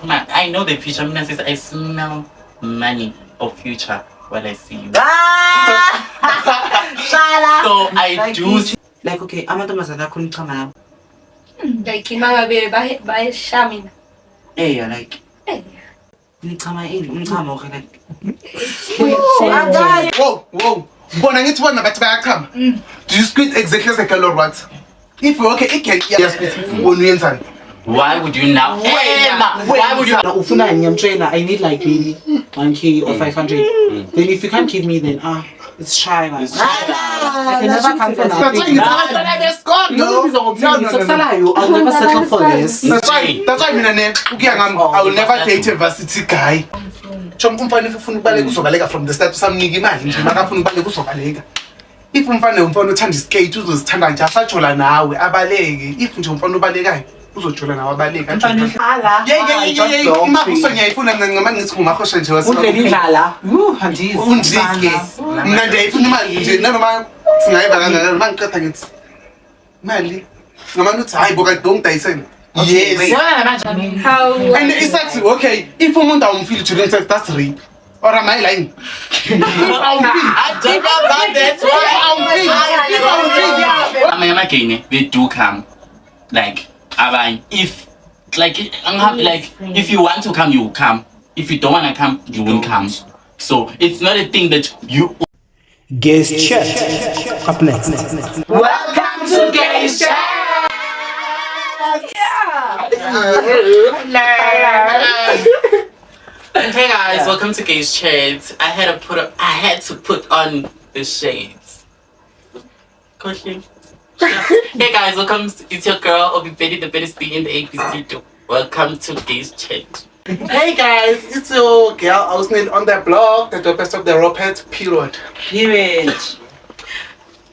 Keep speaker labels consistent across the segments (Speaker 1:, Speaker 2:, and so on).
Speaker 1: I know the future. I says I smell money or future when I see you.
Speaker 2: Shala.
Speaker 1: So I do.
Speaker 2: Like okay, amantombazana akhona ichama nabo.
Speaker 3: Like imangabe bayesha mina.
Speaker 2: Like nichama ini, umchamo okay like.
Speaker 4: Whoa. Bona ngithi bona bathi bayachama. Do you split exactly as a girl or what? If you okay, it can split. Wona
Speaker 1: Why would you now? Why would you?
Speaker 2: Ufuna ngiyamtrainer, I need like maybe 1k or 500. Then if you can't give me then it's shy man. I can never come for nothing. No. I'll never settle for this.
Speaker 4: That's why mina I will never date a varsity guy. Chom umfana ufuna ukubaleka uzobaleka from the start usamnika imali nje makafuna ukubaleka uzobaleka. If umfana uthanda iskate uzozithanda nje asajola nawe abaleke. If nje umfana ubalekayo uzojola nawe abaleke. Yeah. Imakuso ngiyayifuna ngama ngithi ngumahosha nje wase.
Speaker 2: Undlela andizi.
Speaker 4: Undike. Mina ndiyayifuna imali nje nanoma singayiva kangaka mangiqeda ngithi imali ngamantu uthi hayi boka don't dayisene. Yes.
Speaker 3: How?
Speaker 4: And it's actually okay. If someone don't feel during sex, that's rape. Or am I lying?
Speaker 1: I don't know about that. Why? They do come. Like, if if you want to come, you will come. If you don't want to come, you won't come. So it's not a thing that you.
Speaker 5: Gays Chat. Up next.
Speaker 1: Welcome to Gays Chat. Hey guys, welcome to Gays Chat. I had to put on the shades. Coaching. Hey guys, welcome. It's your girl Obi Betty, the baddest thing in the ABC too. Welcome to Gays Chat.
Speaker 4: Hey guys, it's your girl Austin on the blog, the dopest of the ropet, period.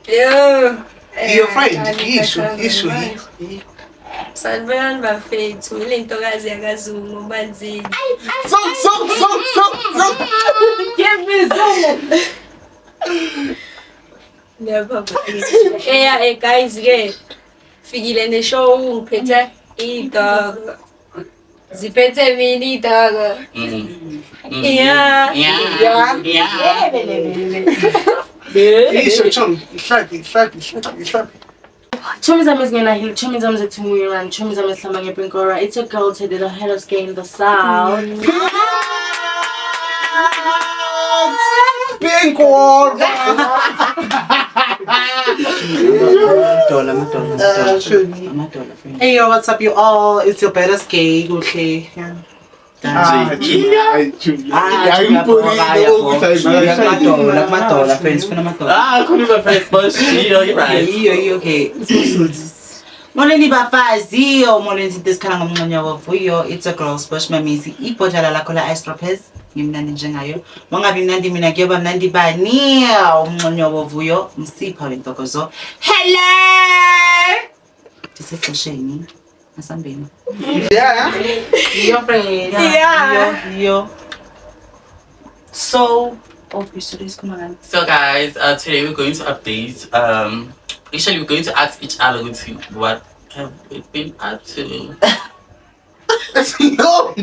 Speaker 3: Yo.
Speaker 4: Your friend, issue.
Speaker 3: Sanibona bafethu ilentokazi yakazungu manzini.
Speaker 4: So.
Speaker 3: Give me some. Never. Hey guys, ke fikile ne show ngiphethe idog. Ziphethe mini dog. Yeah.
Speaker 4: Issue chum, ihlabi.
Speaker 6: Chomi zami zingena hill, chomi zami zetumuyiran, chomi zami slama ngepinkora. It's a girl today that had us gay in the south.
Speaker 4: Pinkora.
Speaker 2: Hey yo, what's up you all? It's your baddest gay, Guhle. Molweni bafazi molweni sidiskhala ngomnqonya wovuyo. It's a girl Spush Mamisi ibhodlela lakho la ice droppers ngimnandi njengayo mangabi mnandi mina kuyoba mnandi bani umnqonya wovuyo msipha lentokozo. Hello disexosheni asambeni your friend yo so
Speaker 1: So guys, today we're going to update. Actually, we're going to ask each other what have we been up to.
Speaker 4: No.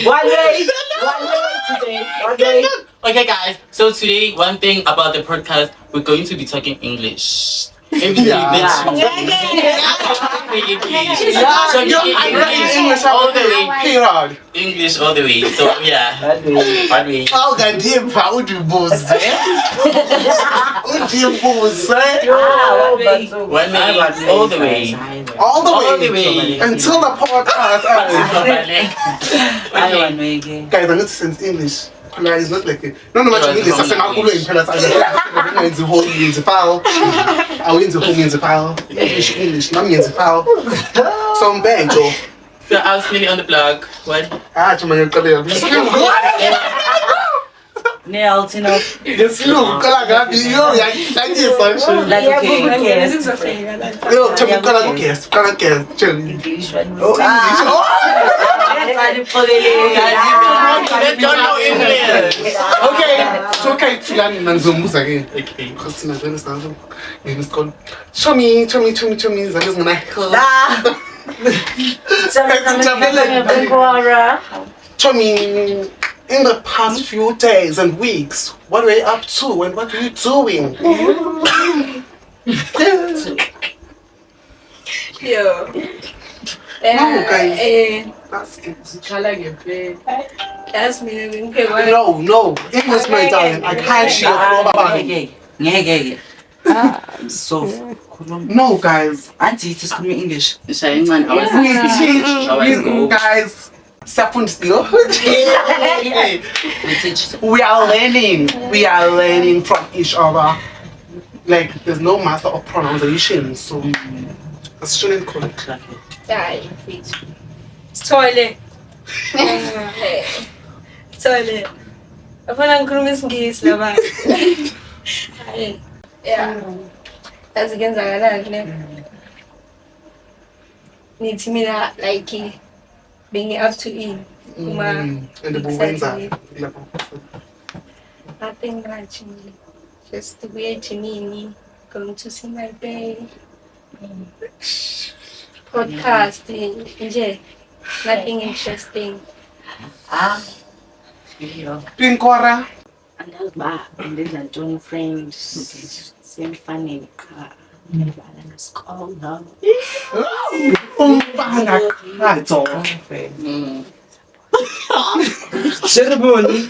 Speaker 2: one way today.
Speaker 1: Okay, guys. So today, one thing about the podcast, we're going to be talking English. English all the way.
Speaker 4: Period.
Speaker 1: English all the way. So yeah. One way.
Speaker 4: How can you proud you boss? What you boss?
Speaker 1: One way. All the way.
Speaker 4: All the way.
Speaker 1: way.
Speaker 4: Until the podcast ends.
Speaker 2: one way again.
Speaker 4: Guys, I need to sense English. It's not like no much English. I say I'm going to I'm the whole means a foul. I went to home means a foul. English, not means a foul. Some bad Joe.
Speaker 1: So I was really on the blog. What?
Speaker 2: Nails, you know.
Speaker 4: Yes, look, okay, to learn manzumuz again. Okay. Because I understand. Show me. Chomi, in the past few days and weeks, what were you up to and what were you doing?
Speaker 3: Yo.
Speaker 4: guys. That's
Speaker 3: me.
Speaker 4: No, English, my darling. I can't share.
Speaker 2: Ngeke. So
Speaker 4: No, guys.
Speaker 2: auntie sikhuluma English.
Speaker 4: We teach you guys. Safundisilo.
Speaker 2: We teach.
Speaker 4: We are learning. We are learning from each other. Like, there's no master of pronunciation, so I shouldn't call it.
Speaker 3: Hayi, mfethu. Sithole. Sithole. Afuna ngikhuluma isingisi laba. Hayi. Yeah. Azikenzakalani ne? Nithi mina like being up to in.
Speaker 4: And the Buwenza.
Speaker 3: Nothing much. Just to be to me, going to see my baby. Podcasting, nje. Nothing interesting.
Speaker 4: Pinkora.
Speaker 6: Andaziba ndenza ntoni friends semfanele qha ngibala nesikolo
Speaker 4: Umbanga khadzo.
Speaker 2: Ceremony.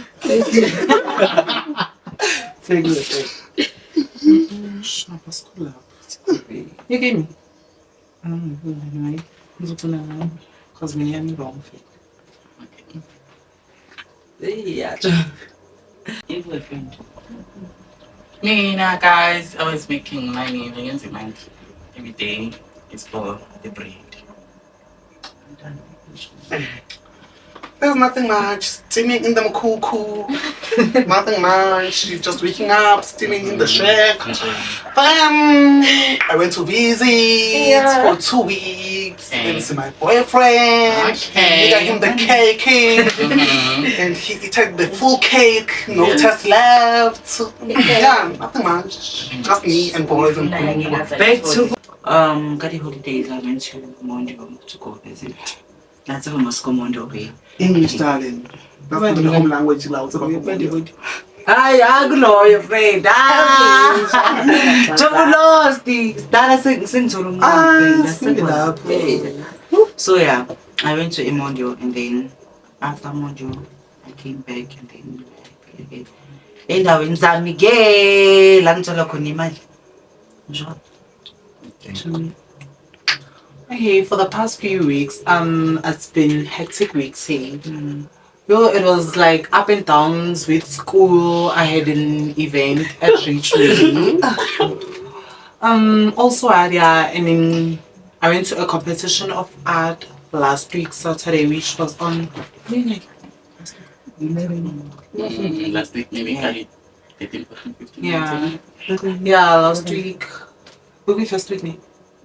Speaker 4: Shapa school.
Speaker 2: You gave me. Because me and wrong. Yeah.
Speaker 1: Mina, guys, I was making money. Every day is for the bread.
Speaker 4: There's nothing much. Steaming in them cool. Nothing much. You're just waking up, steaming in the shack. I went to visit for 2 weeks. And see my boyfriend.
Speaker 1: Okay.
Speaker 4: I got him the cake. And he ate the full cake. No test left. Yeah, nothing much. Just me and boys and
Speaker 2: Back to Kati holidays. I went to Mondo to go visit. That's how must go Mondo way.
Speaker 4: English, darling. That's the home language.
Speaker 2: Ay, aglo, your friend. Lost. So yeah, I went to Mondio and then after Mondio, I came back and then and I went to Miguel. Lanzola Konimai.
Speaker 7: Okay, for the past few weeks, it's been hectic weeks here. Well, it was like up and downs with school. I had an event at Richmond. Also area, and then I went to a competition of art last week, Saturday, which was on
Speaker 1: Last week, maybe 13, 14, 15.
Speaker 7: yeah, last week. Maybe first week, ne?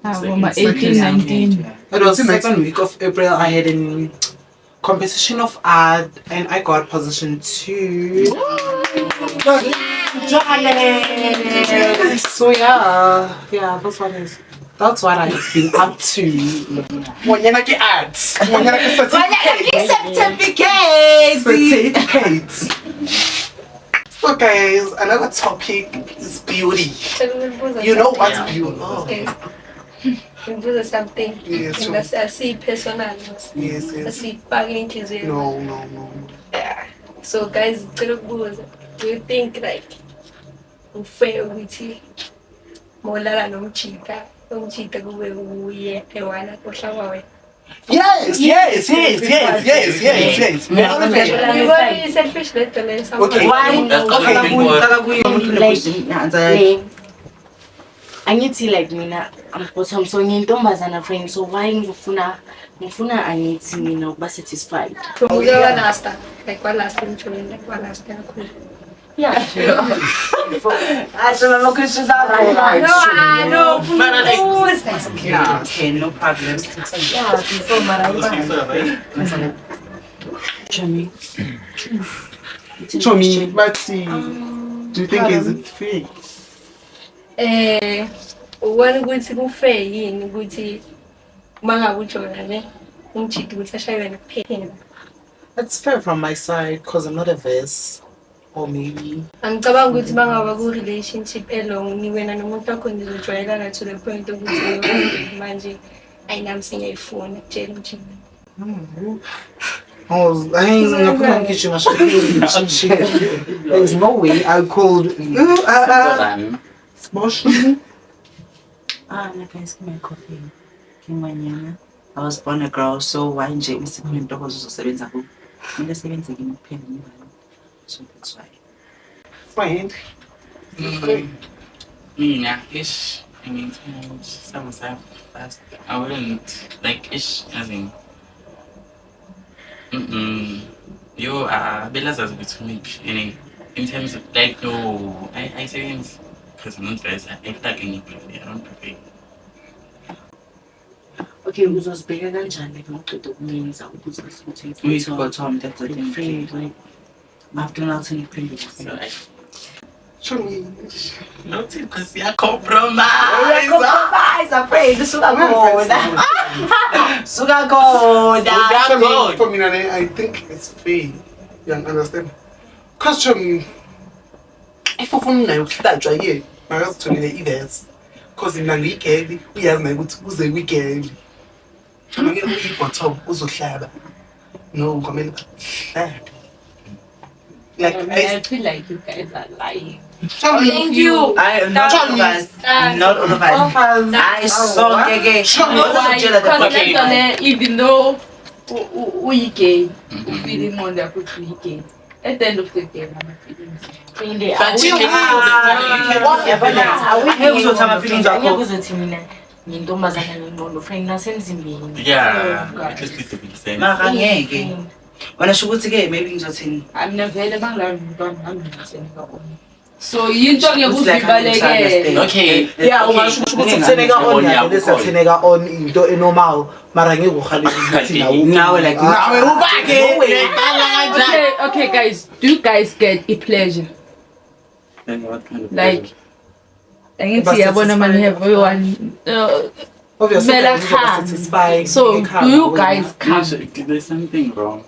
Speaker 8: 18, 19.
Speaker 7: It was second week of April. I had a competition of art, and I got position 2. So yeah, that's what I've been up to.
Speaker 4: Wanyanaki ads. Wanyanaki certificates. So guys, another topic is beauty. You know what's beauty?
Speaker 3: Okay. Imbuza something.
Speaker 4: Yes, sure.
Speaker 3: I see personal.
Speaker 4: Yes.
Speaker 3: I see bargaining kids.
Speaker 4: No.
Speaker 3: Yeah. So guys, do you think like unfair with you? Molala nomchita kube uye ewana kohlawa.
Speaker 4: Yes.
Speaker 3: You selfish little.
Speaker 4: Okay.
Speaker 6: angithi like mina I'm bottom so ngintombazana friend so why ngifuna angithi mina ukuba satisfied
Speaker 3: Last yeah
Speaker 2: I don't know Christians are
Speaker 3: no
Speaker 2: okay, no problem.
Speaker 4: Chomi, but see, do you think is it fake?
Speaker 3: One ukuthi kufair yini ukuthi uma ngabe ujona ne umchiti ukuthi ashaywe kuphela.
Speaker 7: It's fair from my side because I'm not averse. Or maybe.
Speaker 3: Angicabanga ukuthi bangaba ku relationship elong ni wena nomuntu wakho nizojwayelana to the point ukuthi manje ayinami singayifuna kutshela nje.
Speaker 7: I ain't there's no way I could. Motion.
Speaker 2: Guys, give me a coffee. I was born a girl, so why nje isikhulumi into ozosebenza ku? Mina sebenza kimi kuphela imali. So that's why.
Speaker 4: Fine.
Speaker 1: Ish. I mean, some stuff fast. I wouldn't like ish as in. You are belas between me. In terms of like no, I say because I'm not dressed. I act like any I don't prepare.
Speaker 6: Okay, uzosibheka kanjani ngokuqeda ukumenza ukuthi ukuthi
Speaker 2: We got Tom, that's the thing.
Speaker 6: friend like
Speaker 2: After not any previous.
Speaker 1: So I
Speaker 4: Show me.
Speaker 1: not because you compromise.
Speaker 2: Compromise, afraid. Suka koda. Suka koda.
Speaker 4: For me, Nane, I think it's fair. You understand? Because show me. If you find out that you're here, my husband told me events. Because in the weekend, we have my good was a weekend. I'm going to be for Tom, who's a slab. No, come in. Like,
Speaker 8: I feel like you guys are lying.
Speaker 3: Thank you.
Speaker 2: I am not all of us. Not all of us. I saw Gege.
Speaker 8: Because even though we gay, we feeling on that we gay. At the end of the day, I'm feeling.
Speaker 1: But you
Speaker 6: uzothi mina ngintombazana ngingqondo friend nasemzimbeni.
Speaker 1: yeah, at least it will be the same.
Speaker 2: Mara ngeke. Wena sho ukuthi ke maybe ngizothini.
Speaker 8: I'm vele bangazi umntwana ami ngitheneka ona. So yinto ngekuzibalekela.
Speaker 1: Okay.
Speaker 7: Yeah, ungasho ukuthi kutheneka on yabo lesatheneka on into enormal mara ngeke ukhale ukuthi
Speaker 2: Now like
Speaker 8: Okay, guys, do you guys get a pleasure?
Speaker 1: Then what kind of
Speaker 8: Like, angithi yabona man everyone
Speaker 7: obviously
Speaker 8: Mela
Speaker 7: satisfied.
Speaker 8: so do you guys come?
Speaker 1: There's something wrong.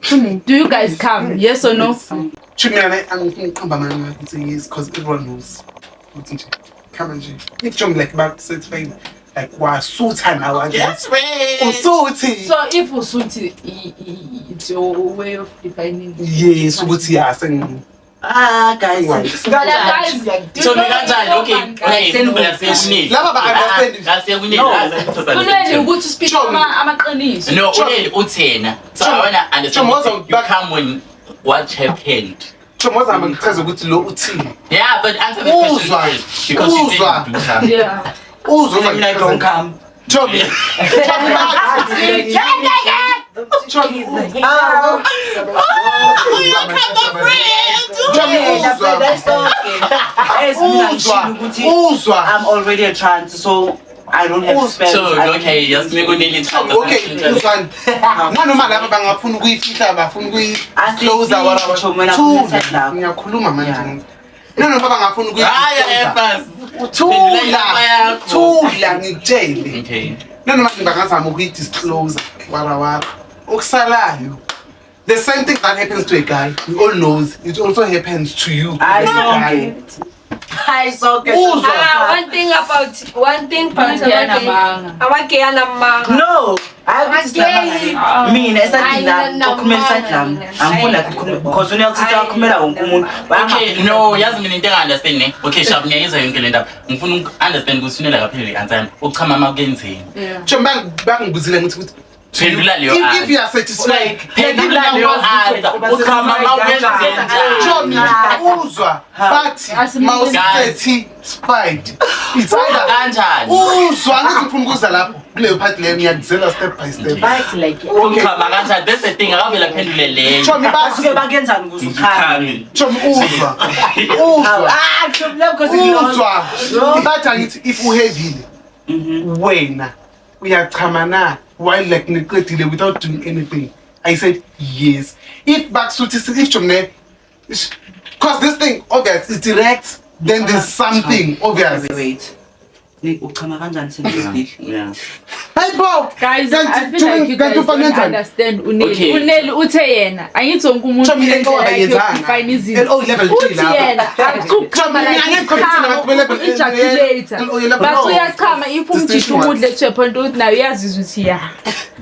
Speaker 8: Do you guys come? Yes or no?
Speaker 4: Chimney, I'm yes, because everyone knows. Come on, if John like back said fine, like was so time I want.
Speaker 1: Yes, right.
Speaker 4: So
Speaker 8: So if usuthi it's your way of defining.
Speaker 4: yes, what he are saying.
Speaker 2: guys.
Speaker 8: Guys,
Speaker 1: So okay, say
Speaker 4: Lava understand.
Speaker 8: kuneni ukuthi speak amaqiniso.
Speaker 1: No, uthena. So I wanna understand you come when what happened.
Speaker 4: Chomoza amchaza ukuthi lo uthini.
Speaker 1: Yeah, but answer the question first because you didn't do something.
Speaker 8: Yeah.
Speaker 4: Uzwa
Speaker 2: I don't come.
Speaker 4: Chomi. Uzwa.
Speaker 2: I'm already a trans, so I don't have spells.
Speaker 1: So okay, yes, me go nearly try to
Speaker 4: Okay, uzwa. Nanoma laba bangafuna ukuyifihla bafuna ukuyi-close whatever. Ngiyakhuluma manje. Nanoma bangafuna Thula ngitshele.
Speaker 1: Okay.
Speaker 4: Nanoma bangazama ukuyi-disclose whatever. Okusalayo. The same thing that happens to a guy, we all knows, it also happens to you.
Speaker 2: I saw
Speaker 3: One thing about amagay anamanga.
Speaker 2: No, I mean, as I did document Satlam. I'm going to because when else is our commander.
Speaker 1: Okay, no, Yasmin didn't understand. Okay, Shabnia is a young calendar. Understand who's sooner like a period and time. Oh, come on against him.
Speaker 4: If you are satisfied, satisfied. It's either step by step.
Speaker 1: That's the thing. I will append
Speaker 4: if we have when we are Kamana while like neglected without doing anything. I said yes. If backsuit is if Chomne, because this thing obvious is direct, then there's something obvious.
Speaker 2: Wait. Uchama kanjani sensitive?
Speaker 1: Yeah.
Speaker 4: Hey bro.
Speaker 8: Guys, I feel like you guys don't understand Uneli.
Speaker 1: Okay.
Speaker 8: Uneli uthe yena. Angithi wonke umuntu
Speaker 4: Chomi lento abayenzanga.
Speaker 8: define izinto.
Speaker 4: L-O level 3
Speaker 8: Uthi yena akuchama like i-calculator. But uyachama if umjisho ukudle to a point ukuthi nayo uyazizwa ukuthi ya.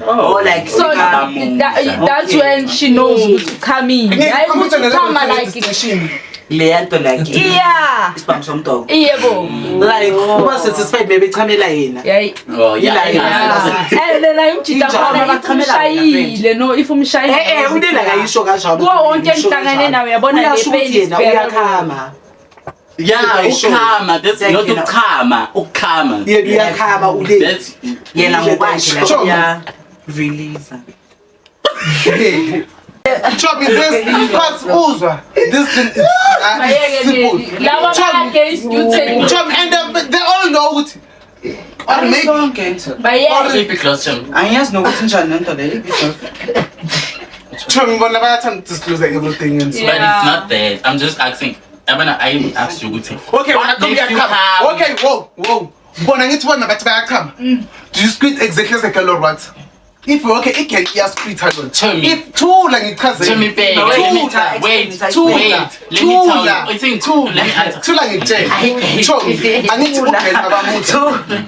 Speaker 2: Oh, like
Speaker 8: So that's when she knows ukuthi coming. Hayi ukuthi uchama like
Speaker 2: leyanto like
Speaker 8: yeah.
Speaker 2: isibhamu somdoko.
Speaker 8: Yebo.
Speaker 7: Like, uba satisfied maybe chamela yena.
Speaker 8: Yeah.
Speaker 1: Oh, yeah.
Speaker 8: And then I umjita khona umshayile no if umshayile.
Speaker 7: Unena kayisho kanjalo.
Speaker 8: Kuwo wonke engihlangane nawe yabona le pain is
Speaker 7: uyakhama.
Speaker 1: Yeah, ukhama. That's not ukhama. Ukhama.
Speaker 7: Yena uyakhama ule.
Speaker 1: That's
Speaker 2: yena ngokwakhe
Speaker 4: Chomi.
Speaker 2: la release.
Speaker 4: Chomi, this parts uzwa. This thing is simple.
Speaker 8: Laba against you tell.
Speaker 4: Chomi, and they all know it. Or maybe
Speaker 2: Sonke.
Speaker 8: Bayeke.
Speaker 1: Keep it close, Chomi.
Speaker 2: Angiyazi nokuthi njani lento le.
Speaker 4: Chomi, bona bayathanda to disclose everything and so.
Speaker 1: But it's not that. I'm just asking. I asked you good.
Speaker 4: Okay,
Speaker 1: What
Speaker 4: when I
Speaker 1: makes you
Speaker 4: come
Speaker 1: have-
Speaker 4: okay, whoa. Bona ngithi bona bathi bayaqhama. Do you split exactly as a girl or what? If you okay, it can split her.
Speaker 1: Chomi.
Speaker 4: If two like ngichaze.
Speaker 1: Chomi, babe.
Speaker 2: No,
Speaker 1: Wait,
Speaker 2: let me
Speaker 1: wait.
Speaker 2: tell-
Speaker 1: Wait. Let me tell you. I think two. Let me answer.
Speaker 4: Two like ngitshela. Chomi, angithi ukugenda bamuthi.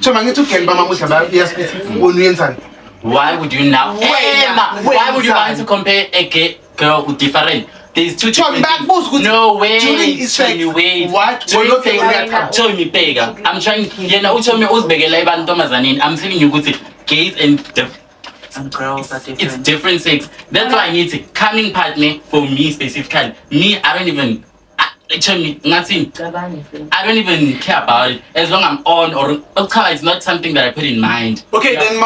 Speaker 4: Chomi, angithi ugenda bamamuthi bayasplit. Wona uyenzani?
Speaker 1: Why would you now?
Speaker 4: Wait,
Speaker 1: Why would you want to compare a gay girl with different? There's two
Speaker 4: Chomi,
Speaker 1: different
Speaker 4: bakubuza ukuthi
Speaker 1: No, wait.
Speaker 4: during his sex,
Speaker 1: Chomi, wait.
Speaker 4: what?
Speaker 1: During
Speaker 4: Woloke
Speaker 1: sex,
Speaker 4: uyaqhama.
Speaker 1: Chomi, bheka. I'm trying. Yena uChomi uzibekela ibantomazaneni. I'm telling you ukuthi gays
Speaker 2: And girls are different.
Speaker 1: it's different sex. That's why I need it. Coming partner for me specifically. Me, I don't even. Chomi, nothing. I don't even care about it as long I'm on or okay, it's not something that I put in mind.
Speaker 4: Okay, then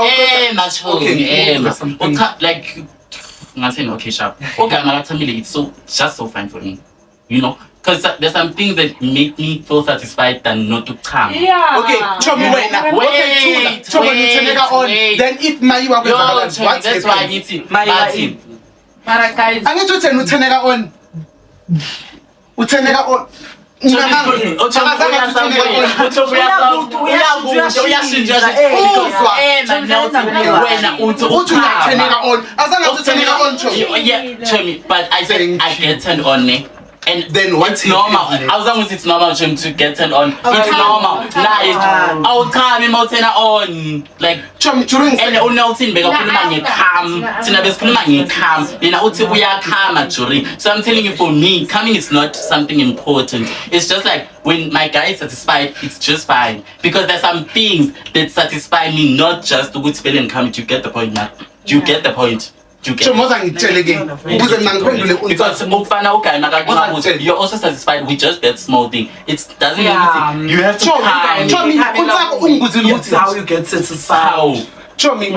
Speaker 1: Like nothing. Okay, sharp. Okay, Malatamile, it's just so fine for me, you know, because there's some things that make me feel satisfied than not to come.
Speaker 8: Yeah.
Speaker 4: Okay, Chomi, wait now. Okay, Chomi, nitheneka on. Then if Mayiwa
Speaker 1: Yo,
Speaker 4: kwenza
Speaker 1: Chomi, that's why I need to. Martin,
Speaker 8: Mara guys.
Speaker 4: angithi uthena utheneka on. Utheneka on.
Speaker 1: But I said I get turned on me. And
Speaker 4: then what's
Speaker 1: it's normal. As long as it's normal to get turned on. It's normal. Like I'll come in on. Like
Speaker 4: during
Speaker 1: and unelting bekakhuluma ngekam. Thina besikhuluma ngekam. Yena uthi uyakhama during. So I'm telling you, for me, coming is not something important. It's just like when my guy is satisfied, it's just fine. Because there's some things that satisfy me, not just to good spell and come. Do you get the point now? Do you get the point? Because you're also satisfied with just that small thing. It doesn't mean anything. You have to
Speaker 7: It's how you get satisfied.
Speaker 1: How?
Speaker 4: Chomi,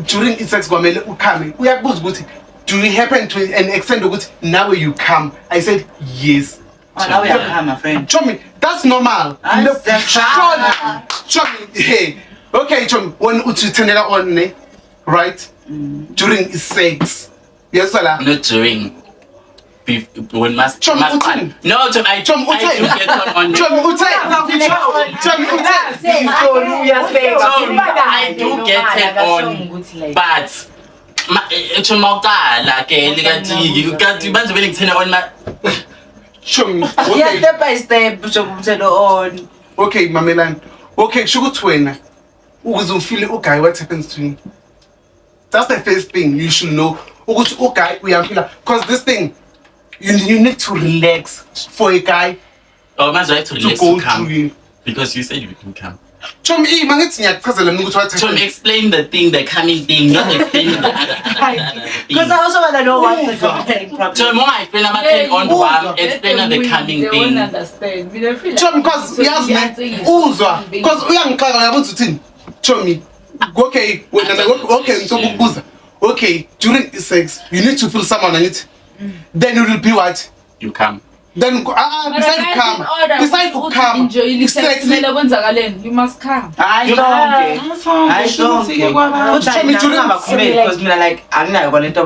Speaker 4: during sex kwamele ukhame uyakubuza ukuthi do you happen to an extent ukuthi now you come? I said yes.
Speaker 2: Now we are my friend.
Speaker 4: Chomi, that's normal. Chomi, hey. Okay, Chomi, when utheneka on ne, right? During sex. Yes, sir.
Speaker 1: Not during. When must
Speaker 4: Chomi,
Speaker 1: no, I do get on I do get it on, but
Speaker 4: Chomi,
Speaker 2: Yeah, step by step, on.
Speaker 4: okay, Mamelan. Okay, Shugutwena. Uzufile okay, what happens to him? That's the first thing you should know. Okay, we are because this thing you need to relax for a guy
Speaker 1: oh, man's right to relax
Speaker 4: go
Speaker 1: to come.
Speaker 4: through you.
Speaker 1: Because you said you can come.
Speaker 4: Chomi,
Speaker 1: Explain the thing, the coming thing, not explaining the other
Speaker 2: Because I also want to know what the comparing problem.
Speaker 1: explain the coming
Speaker 8: They won't
Speaker 1: thing.
Speaker 8: understand. We don't feel like
Speaker 4: Chomi, because yes, uzwa, because uyangixaka yabuthi uthini? Chomi, okay, okay, during sex, you need to feel someone and it. Then it will be what?
Speaker 1: You come.
Speaker 4: Then beside ukukama sex
Speaker 8: you must come.
Speaker 2: I don't because me like anginayo kwalento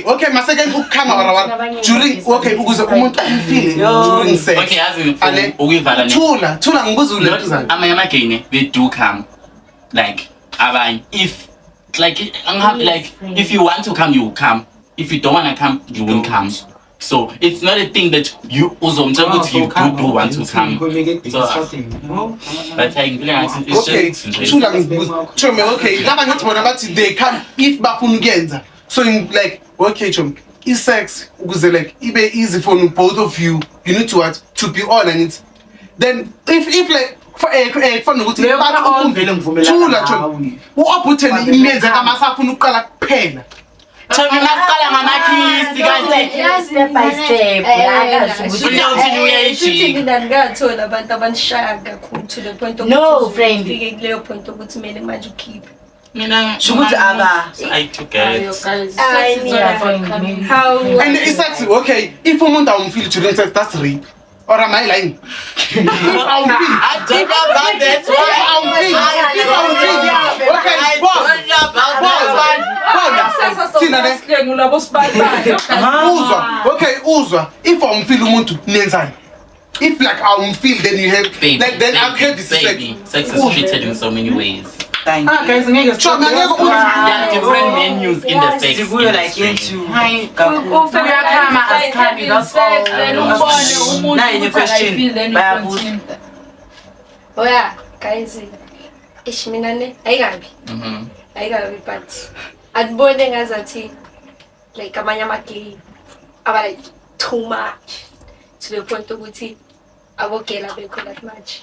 Speaker 4: okay maseke ukukama wara during ukuze umuntu umfile during sex.
Speaker 1: Okay, yazi ukuyivala ne.
Speaker 4: Thula ngibuza ulento zani.
Speaker 1: Amagene they do come like abanye if if you want to come you will come. If you don't want to come you won't come. So it's not a thing that you also you do want to come. So but it's just
Speaker 4: okay laba ngithi bona bathi they come if bafuna ukuyenza. So like okay chom is sex ukuze like ibe easy for both of you need to be on and it then if like kufana ukuthi thula chom uophutheni imenze kamasafuna uqala kuphela.
Speaker 1: Mina siqala ngamakhisi kanti
Speaker 6: step by step.
Speaker 3: Mina ngathola abantu abanishaya kakhulu to the point of
Speaker 6: no friend
Speaker 3: ufike kuleyo point ukuthi kumele manje ukhiphe.
Speaker 1: Mina
Speaker 2: shukuthi
Speaker 1: I took it.
Speaker 3: How
Speaker 4: and it's actually okay if umuntu awumfeel during sex that's rape. Or am I lying?
Speaker 1: I don't know about that.
Speaker 4: Uzwa. If I'm feel umuntu nenzani. If like I'm feel then you have like then I'm here this
Speaker 1: sex is treated in so many ways.
Speaker 2: Thank you.
Speaker 4: Guys,
Speaker 1: there are different menus in the sex industry.
Speaker 3: Oh yeah, guys. Ishminane ayikabi but adibone ngazathi like amanye amagay aba like too much to the point ukuthi abogela bekho that much.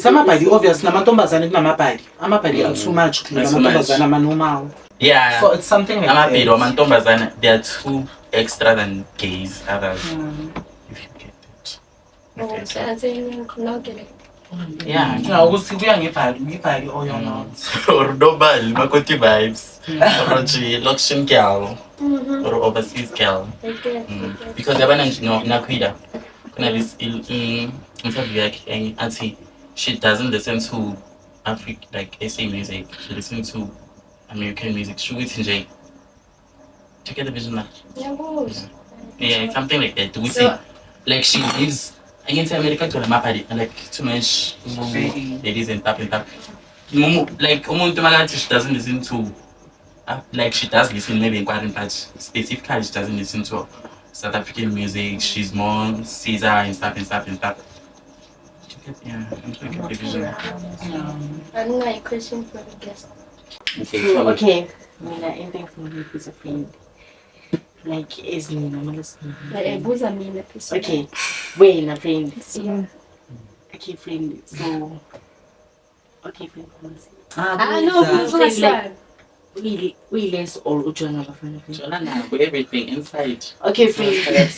Speaker 7: Samabhadi obvious namantombazane kunamabhadi. Amabhadi are too much kudlula amantombazane amanormal.
Speaker 1: Yeah.
Speaker 7: So it's something like
Speaker 1: that. Amantombazane they are too extra than gays others. If you get it.
Speaker 3: Oh, so I'm saying no get it.
Speaker 1: Yeah.
Speaker 7: No, kuya ngibhali oyo not.
Speaker 1: Or nobel makoti vibes. Or loction girl. Or overseas girl. Because yabana nakwida. This interview auntie, she doesn't listen to SA music. She listens to American music. She would enjoy. Do you get the vision now? Yeah, it's something like that. Do we see? Like she is against America to the mapadi and like too much ladies and tap. Like she doesn't listen to like she does listen maybe in quarantine, but specifically she doesn't listen to South African music. She's more Caesar and stuff. Yeah, I'm trying to get the vision.
Speaker 3: I don't know a question for the guest.
Speaker 6: Okay. Mina anything from me is a friend. Like is Nina listening. Okay. Wait, a friend. Okay, friend. So okay, friend.
Speaker 3: I know like we less all Ujana
Speaker 1: Ujana everything inside.
Speaker 6: Okay, friend.
Speaker 3: It is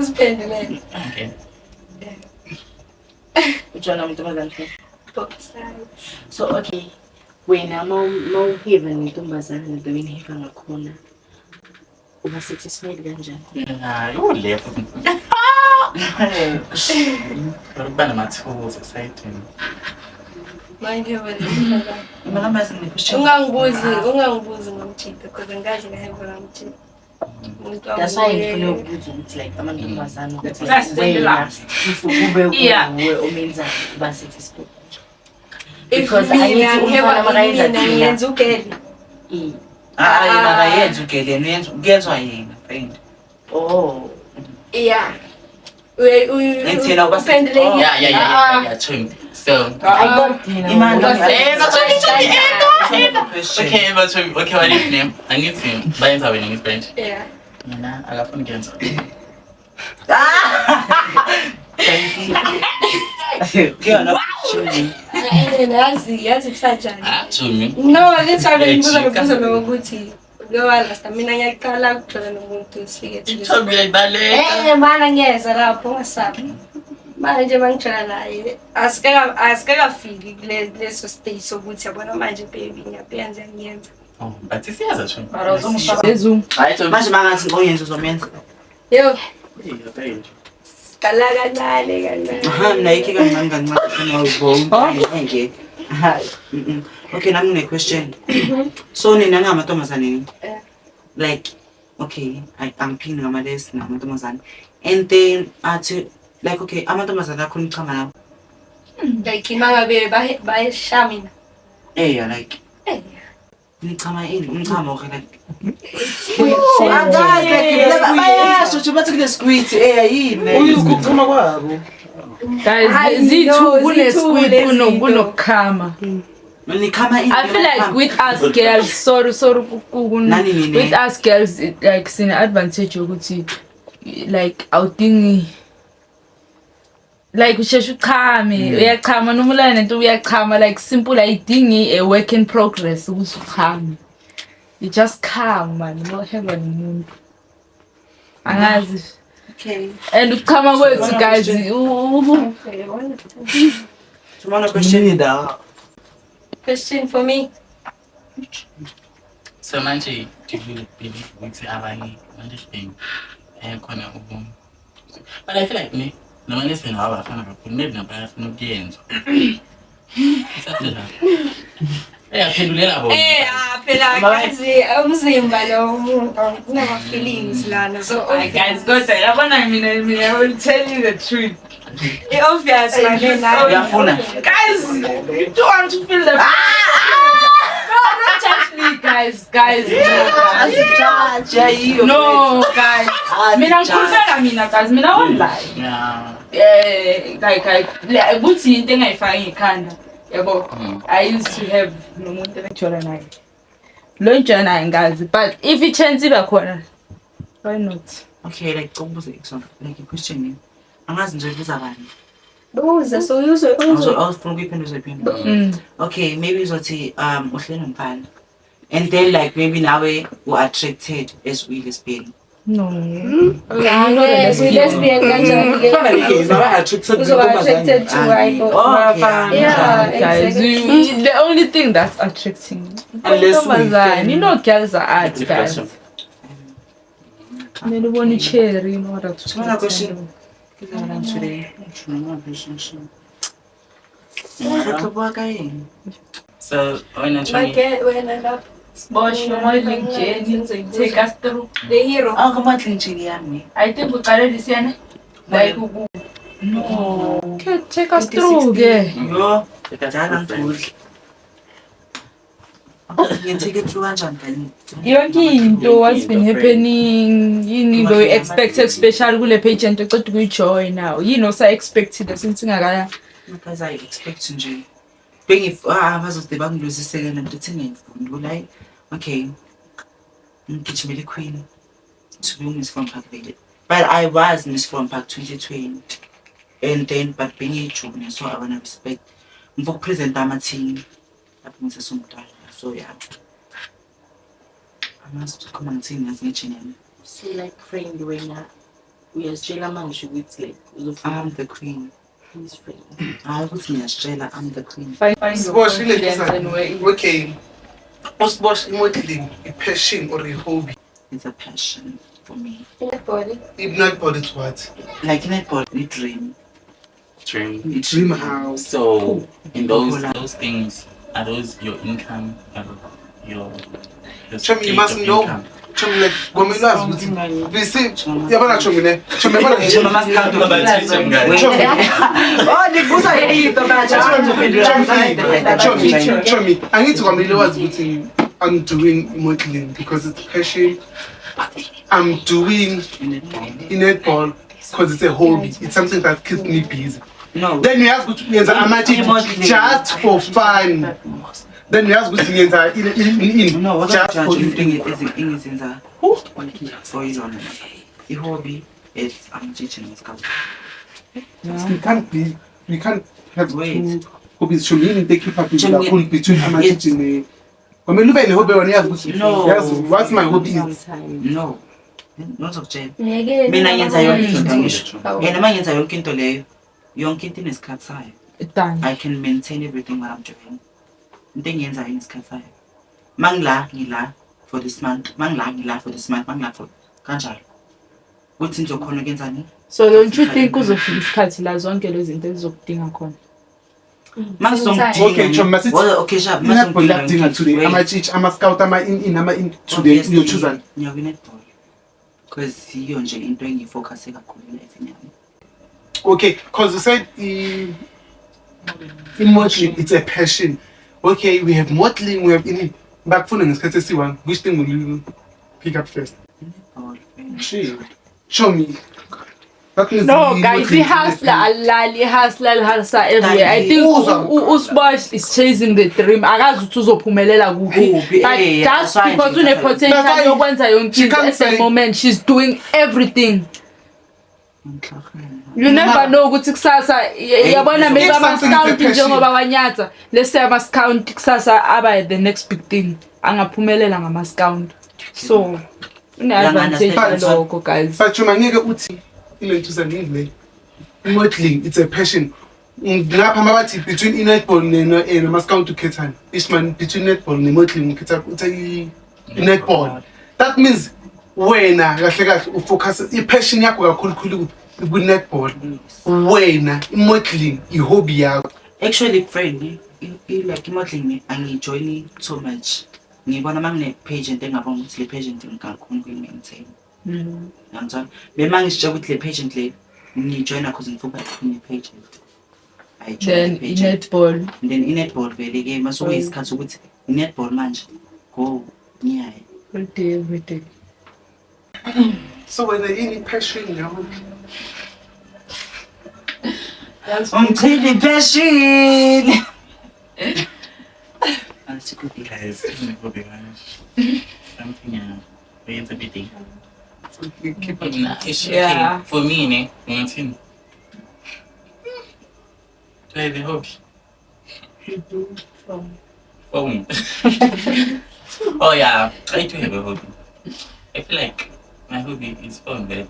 Speaker 3: spending.
Speaker 1: Okay.
Speaker 6: Ujana
Speaker 3: both sides.
Speaker 6: So okay. When I'm more heaven ntombazana doing heaven akona. Uba satisfied kanjani?
Speaker 1: You left. Urban matools exciting.
Speaker 3: Mind you, ungangibuzi ngomchita because ngazi ngahamba ngomchita.
Speaker 6: That's why I feel it's like amantombazana ukuthi
Speaker 8: that's the last.
Speaker 6: If ube umenza uba satisfied.
Speaker 3: Because I need to yenza ugele.
Speaker 2: Yenza ugele, ngezwe yena friend.
Speaker 6: Oh.
Speaker 3: Yeah.
Speaker 1: Yeah. So
Speaker 6: I got
Speaker 1: okay, but what is his name? I need him. Buy his having his friend.
Speaker 3: Yeah.
Speaker 1: I got phone again.
Speaker 3: Yazi kusajani.
Speaker 1: Actually.
Speaker 3: No, let's have a kuza ngokuthi. Last mina ngiyaqala ukuthola nomuntu sifike
Speaker 1: Chobi ayidale.
Speaker 3: Mana ngiyeza lapho ngasabi. manje mangitshela naye asikakafiki leso stage sokuthi yabona manje baby ngiyapenza ngiyenza.
Speaker 1: Oh, but isiyaza Chum.
Speaker 2: Hayi manje mangathi ngoyenza uzomenza.
Speaker 3: Yo,
Speaker 1: Hey,
Speaker 3: kala kancane.
Speaker 2: Mina yikho kancane ngeke. Hayi. Okay, nami ngine question. So nina ngamantombazane nini? Like okay, I'm pin ngamalesi namantombazane. And then athi like okay, amantombazane akhona ukuchama nawo.
Speaker 3: Like imangabe bayeshamina.
Speaker 2: Yeah, like nichama ini, umchamo okay like. Bayasho nje bathi kule squid yini.
Speaker 7: Uyukuchama kwabo.
Speaker 8: Guys, zithu kune-squid kunokukhama.
Speaker 2: I
Speaker 8: feel like with us girls, sorry, with us girls, like sine advantage yokuthi like awudingi like usheshe uchame, uyachama noma ulana nento uyachama like simple ayidingi a work in progress ukuthi uchame. You just come man, you have nomuntu. Angazi.
Speaker 2: Okay.
Speaker 8: And uchama kwethu guys,
Speaker 3: Question for me.
Speaker 1: So manje, do you believe ukuthi abanye understand khona ubum? But I feel like me, noma lesibini abafana kakhulu, maybe nabafuna ukuyenza. Isasela. Phendulela bona.
Speaker 3: Phela kazi umzimba lo umuntu unama feelings lana. So
Speaker 8: guys, go say yabona mina I will tell you the truth.
Speaker 3: Obvious like
Speaker 8: Guys, you don't want to feel the No, don't touch me, guys. No, guys. Mina ngikhulumela guys. Mina won't lie.
Speaker 1: Yeah.
Speaker 8: Like ukuthi into engayifaka ngekhanda. Yabo. I used to have nomuntu engijwayela naye. Lo njana naye ngazi, but if it chance iba khona, why not?
Speaker 2: Okay, like ukubuza like a question. Angazi nje ubuza bani.
Speaker 3: Buza so uzwe.
Speaker 2: Awufuna ukuyiphendula iphendula. Okay, maybe uzothi uhleli nomfana. And then like maybe nawe attracted as we lesbian.
Speaker 8: No.
Speaker 3: Lesbian kanjani? Attracted to
Speaker 8: Yeah, guys. The only thing that's attracting me. You know girls are art guys. I don't want to cherry, you know what I'm
Speaker 2: saying.
Speaker 1: So, when
Speaker 8: Bosh, modeling Jenny, take us through the hero.
Speaker 2: Oh, come on, Chinchini.
Speaker 8: I think we carry this one. Like, no. Okay, take us through,
Speaker 2: Yo, you take it through and
Speaker 8: you what's been happening, you know, expected special will a patient to go to join now. You know, so I expected the same thing
Speaker 2: because I expect to bring if I was the bank loses second and the thing like okay, kitchen the queen to be Miss from Park Village. But I was Miss from Park 2020 and then but being a children, so I wanna respect for present my team. That means some time. So yeah. I must come and sing as mentioning.
Speaker 6: See like friend when we are Australia man should we like
Speaker 2: I'm the queen.
Speaker 6: His friend.
Speaker 2: I was in Australia, I'm the queen.
Speaker 8: Find
Speaker 4: Okay. What's modeling a passion or a hobby?
Speaker 2: It's a passion for me.
Speaker 4: If not body to what?
Speaker 2: Like netball, we dream.
Speaker 1: Dream.
Speaker 4: Dream house.
Speaker 1: So in those things, are those your income? Your
Speaker 4: Chum, you must know. Chum, like Gomilas would be said. Yabana Chumine. Chummy, I need to come between I'm doing modeling because it's passion. I'm doing netball because it's a hobby. It's something that keeps me busy.
Speaker 2: No.
Speaker 4: Then you have to enter amateur just for fun. Then you have to enter in
Speaker 2: no, what
Speaker 4: just
Speaker 2: I'm
Speaker 4: for
Speaker 2: doing it is in the for you on the hobby is I'm teaching in school.
Speaker 4: We can't have two
Speaker 2: hobbies.
Speaker 4: Should mean they keep up between amateur and I mean, look at the hobby when you have
Speaker 2: no.
Speaker 4: What's my hobby is?
Speaker 2: No. Not of Jen. Mina yenza yonke into leyo. yonke into inesikhathi sayo.
Speaker 8: Done.
Speaker 2: I can maintain everything what I'm doing. Into engiyenzayo inesikhathi sayo. Ngila for this month, ngila for this month, ngila for kanjalo. Kuthi ngizokhona ukwenzani?
Speaker 8: So don't you think uzofika isikhathi la zonke lezi zinto ezizokudinga khona?
Speaker 4: Okay, Chom, masithi.
Speaker 2: Okay, sharp.
Speaker 4: Netball yakudinga today. Ama-scout, ama-in, ama-in today. Uyochoosani?
Speaker 2: Netball. Because yiyo nje into engifocuse kakhulu life yami.
Speaker 4: Okay, because you said in modeling, it's a passion. Okay, we have modeling, we have in back phone and one. Which thing will you pick up first? Show me.
Speaker 8: No, guys, he hustler everywhere. I think Usbosh is chasing the dream. Akazi ukuthi uzophumelela kuphi. But just because une potential yokwenza yonke at the moment, she's doing everything. You never know ukuthi kusasa yabona maybe ama-scout njengoba wanyatha. Let's say ama-scout kusasa aba the next big thing. Angaphumelela ngama-scout. So, une-advantage lokho, guys.
Speaker 4: But Choma ngeke uthi modeling, it's a passion. Ngapha mabathi between netball nama-scout ukhethani. Each man between netball ne-modeling ukhetha netball. That means wena kahle kahle ufocus i-passion yakho kakhulu ku-netball. Wena i-modeling i-hobby yakho.
Speaker 2: Actually, friend, like i-modeling angiyijoyini so much. Ngibona mangine-page engabona ukuthi le page ngingakhona ukuyi-maintain. Ngiyamthanda. Bema ngisitsha ukuthi le patient le ngijoyina because ngifuna ne-patient.
Speaker 8: Then i-netball.
Speaker 2: Then i-netball vele ke masuke isikhathi ukuthi i-netball manje go ngiyaye.
Speaker 8: Every day.
Speaker 4: So wena yini passion yakho?
Speaker 2: Ungithini passion? Asikuphi
Speaker 1: Guys, something it's a bit.
Speaker 8: Yeah.
Speaker 1: For me, nothing. Do I have a hobby? Phone. Oh yeah, I do have a hobby. I feel like my hobby is phone, but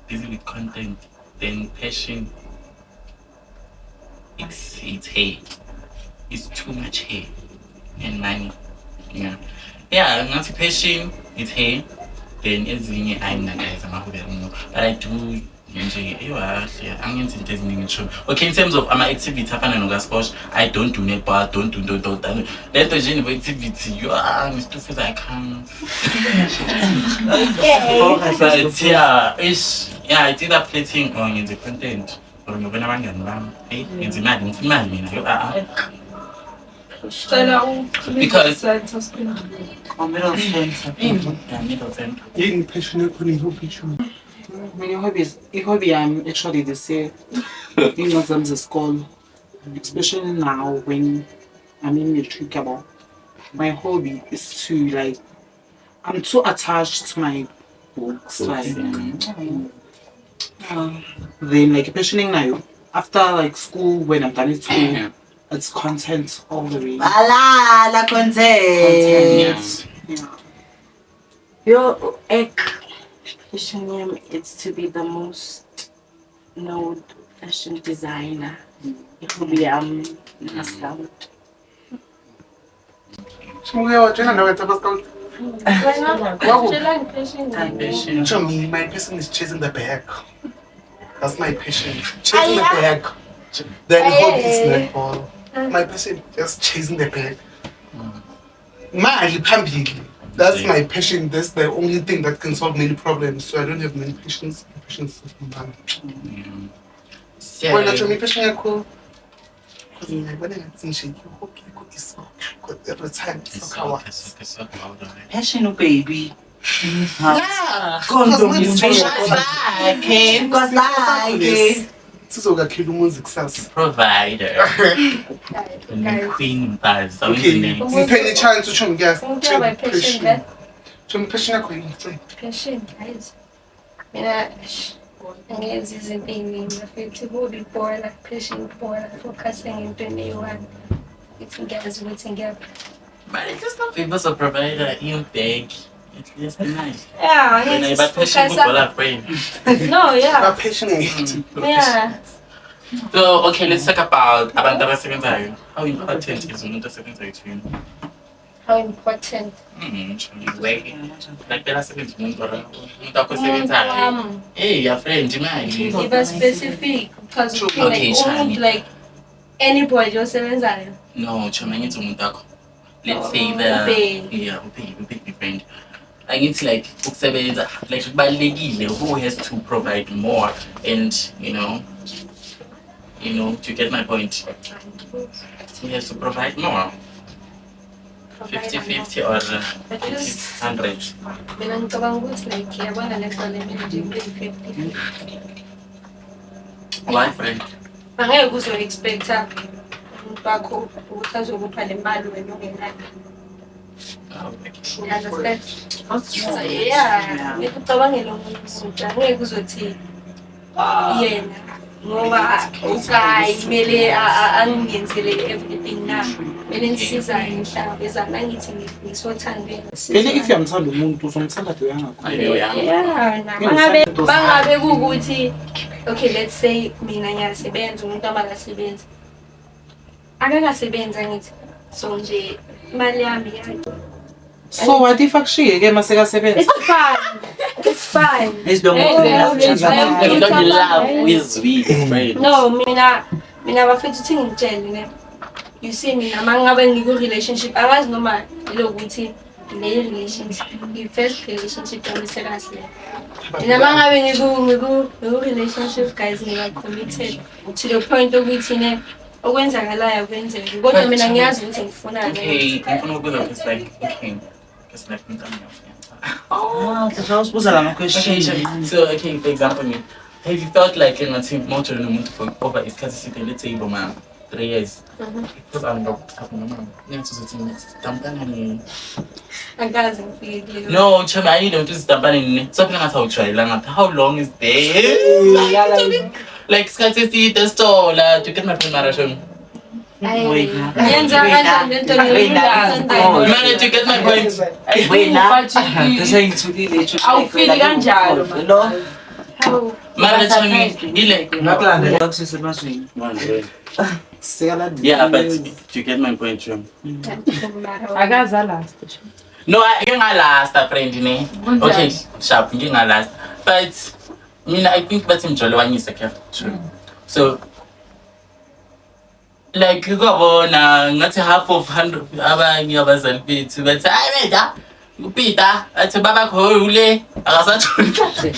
Speaker 1: busy with content, then passion. It's hair. It's too much hair and money. Yeah. Yeah, not passion, it's hair. Then ezinye ayinaguys amahobby but I do nje angenza into eziningi ngisho. Okay, in terms of ama-activity afana noka-sport, I don't do netball, don't do lento nje ne-activity ngisitufuza I can't. But yeah, it's either plating or ngenze content or ngibona abangani bami ngenza imali ngifuna imali mina because
Speaker 2: middle center.
Speaker 1: middle center.
Speaker 4: Yini passion yakho ne-hobby Choma?
Speaker 7: Many hobbies. I-hobby I'm actually this year. In exams at school, especially now when I'm in matric. My hobby is to like, I'm too attached to my books. Like, then like passioning now after like school when I'm done with school, it's content all the way.
Speaker 2: La content.
Speaker 6: Yeah. Your passion it's to be the most known fashion designer. It will be a scout.
Speaker 4: Choma, my passion is chasing the bag. That's my passion. Chasing the bag. Then hobby is netball. My passion just chasing the bag. Mali phambili. That's my passion. That's the only thing that can solve many problems. So I don't have many passions. Passions of mine. Why not your passion yakho? Because when I think she hobby is every time
Speaker 2: Passion baby.
Speaker 4: Yeah. Sizokakhela umuzi kusasa.
Speaker 1: Provider. Queen buzz.
Speaker 4: Okay. Ngiphe i-chance uChoma
Speaker 3: Ngiyaba passion.
Speaker 4: Choma passion yakho yini?
Speaker 3: Passion, guys. Mina angenza izinto ey'ningi futhi hobby bore like passion bore like focusing entweni eyi-one. Ithi ngiyazi ukuthi ngiyaphi.
Speaker 1: But it's just not people so provider you beg. It's just nice.
Speaker 3: Yeah,
Speaker 1: When I passion
Speaker 3: focus
Speaker 1: people are brain.
Speaker 3: No, yeah.
Speaker 4: Passionate.
Speaker 3: Yeah.
Speaker 1: So, okay, let's talk about abantu abasebenzayo. How important is umuntu osebenzayo to you?
Speaker 3: How important?
Speaker 1: Like they're sebenza umuntu akho sebenzayo. Hey, your friend, imali.
Speaker 3: If a specific, because
Speaker 1: Okay, Chani.
Speaker 3: like anybody osebenzayo.
Speaker 1: No, chama ngithi umuntu akho. Let's say the friend. I need to like ukusebenza like kubalekile who has to provide more and you know to get my point. He has to provide more. 50-50 or 100.
Speaker 3: Mina ngicabanga ukuthi like yabona le nto le mina nje 50.
Speaker 1: Why friend?
Speaker 3: Angeke uzo expecta umuntu wakho ukuthi azokupha le mali wena ungenayo. Understand? Yeah, ngicabangela umuntu angeke uzothi yena ngoba ukayi kumele angenzele everything na. Mina ngisiza ngihlangabezana ngithi ngisothandwe.
Speaker 7: Vele if uyamthanda umuntu uzomthanda de uyangakho.
Speaker 3: Yeah, bangabe kukuthi okay, let's say mina ngiyasebenza umuntu abakasebenzi. Akakasebenza ngithi so nje imali yami yakhe.
Speaker 7: So what if akushiye ke masekasebenza?
Speaker 3: It's fine. It's fine.
Speaker 2: It's the
Speaker 1: You don't love with me, friend.
Speaker 3: No, mina bafethu uthi ngitshele ne. You see mina mangabe ngiku relationship angazi noma lokuthi le relationship the first relationship yami seriously. Mina mangabe ngiku relationship guys ngiba committed to the point ukuthi ne okwenzakalayo kwenzeke. Kodwa mina ngiyazi ukuthi ngifuna
Speaker 1: Okay, ngifuna ukubuza just like okay. Just like
Speaker 2: I was supposed to have a question.
Speaker 1: So okay, for example, have you felt like in a team more to the for over is because let's say over 3 years? Because I'm not having a man. No, Chama, I don't do something. Something as how try. How long is there? Like scarcity the store to get my friend
Speaker 3: Wait,
Speaker 1: man, to get my point.
Speaker 2: Wait now. That's how you today they choose.
Speaker 8: I'll feel kanjalo.
Speaker 2: No.
Speaker 3: how
Speaker 1: Man, ile.
Speaker 2: Naklande. Taxi semazweni.
Speaker 1: Yeah, but to get my point, Chum.
Speaker 8: Akaza last.
Speaker 1: No, I can't last, friend. Okay, sharp. You can't last. But I think that's in Jolly one is true. So. Like you go not half of 100 abanye abazali bethu bathi hayi wena uPeter athi baba khole akasatholi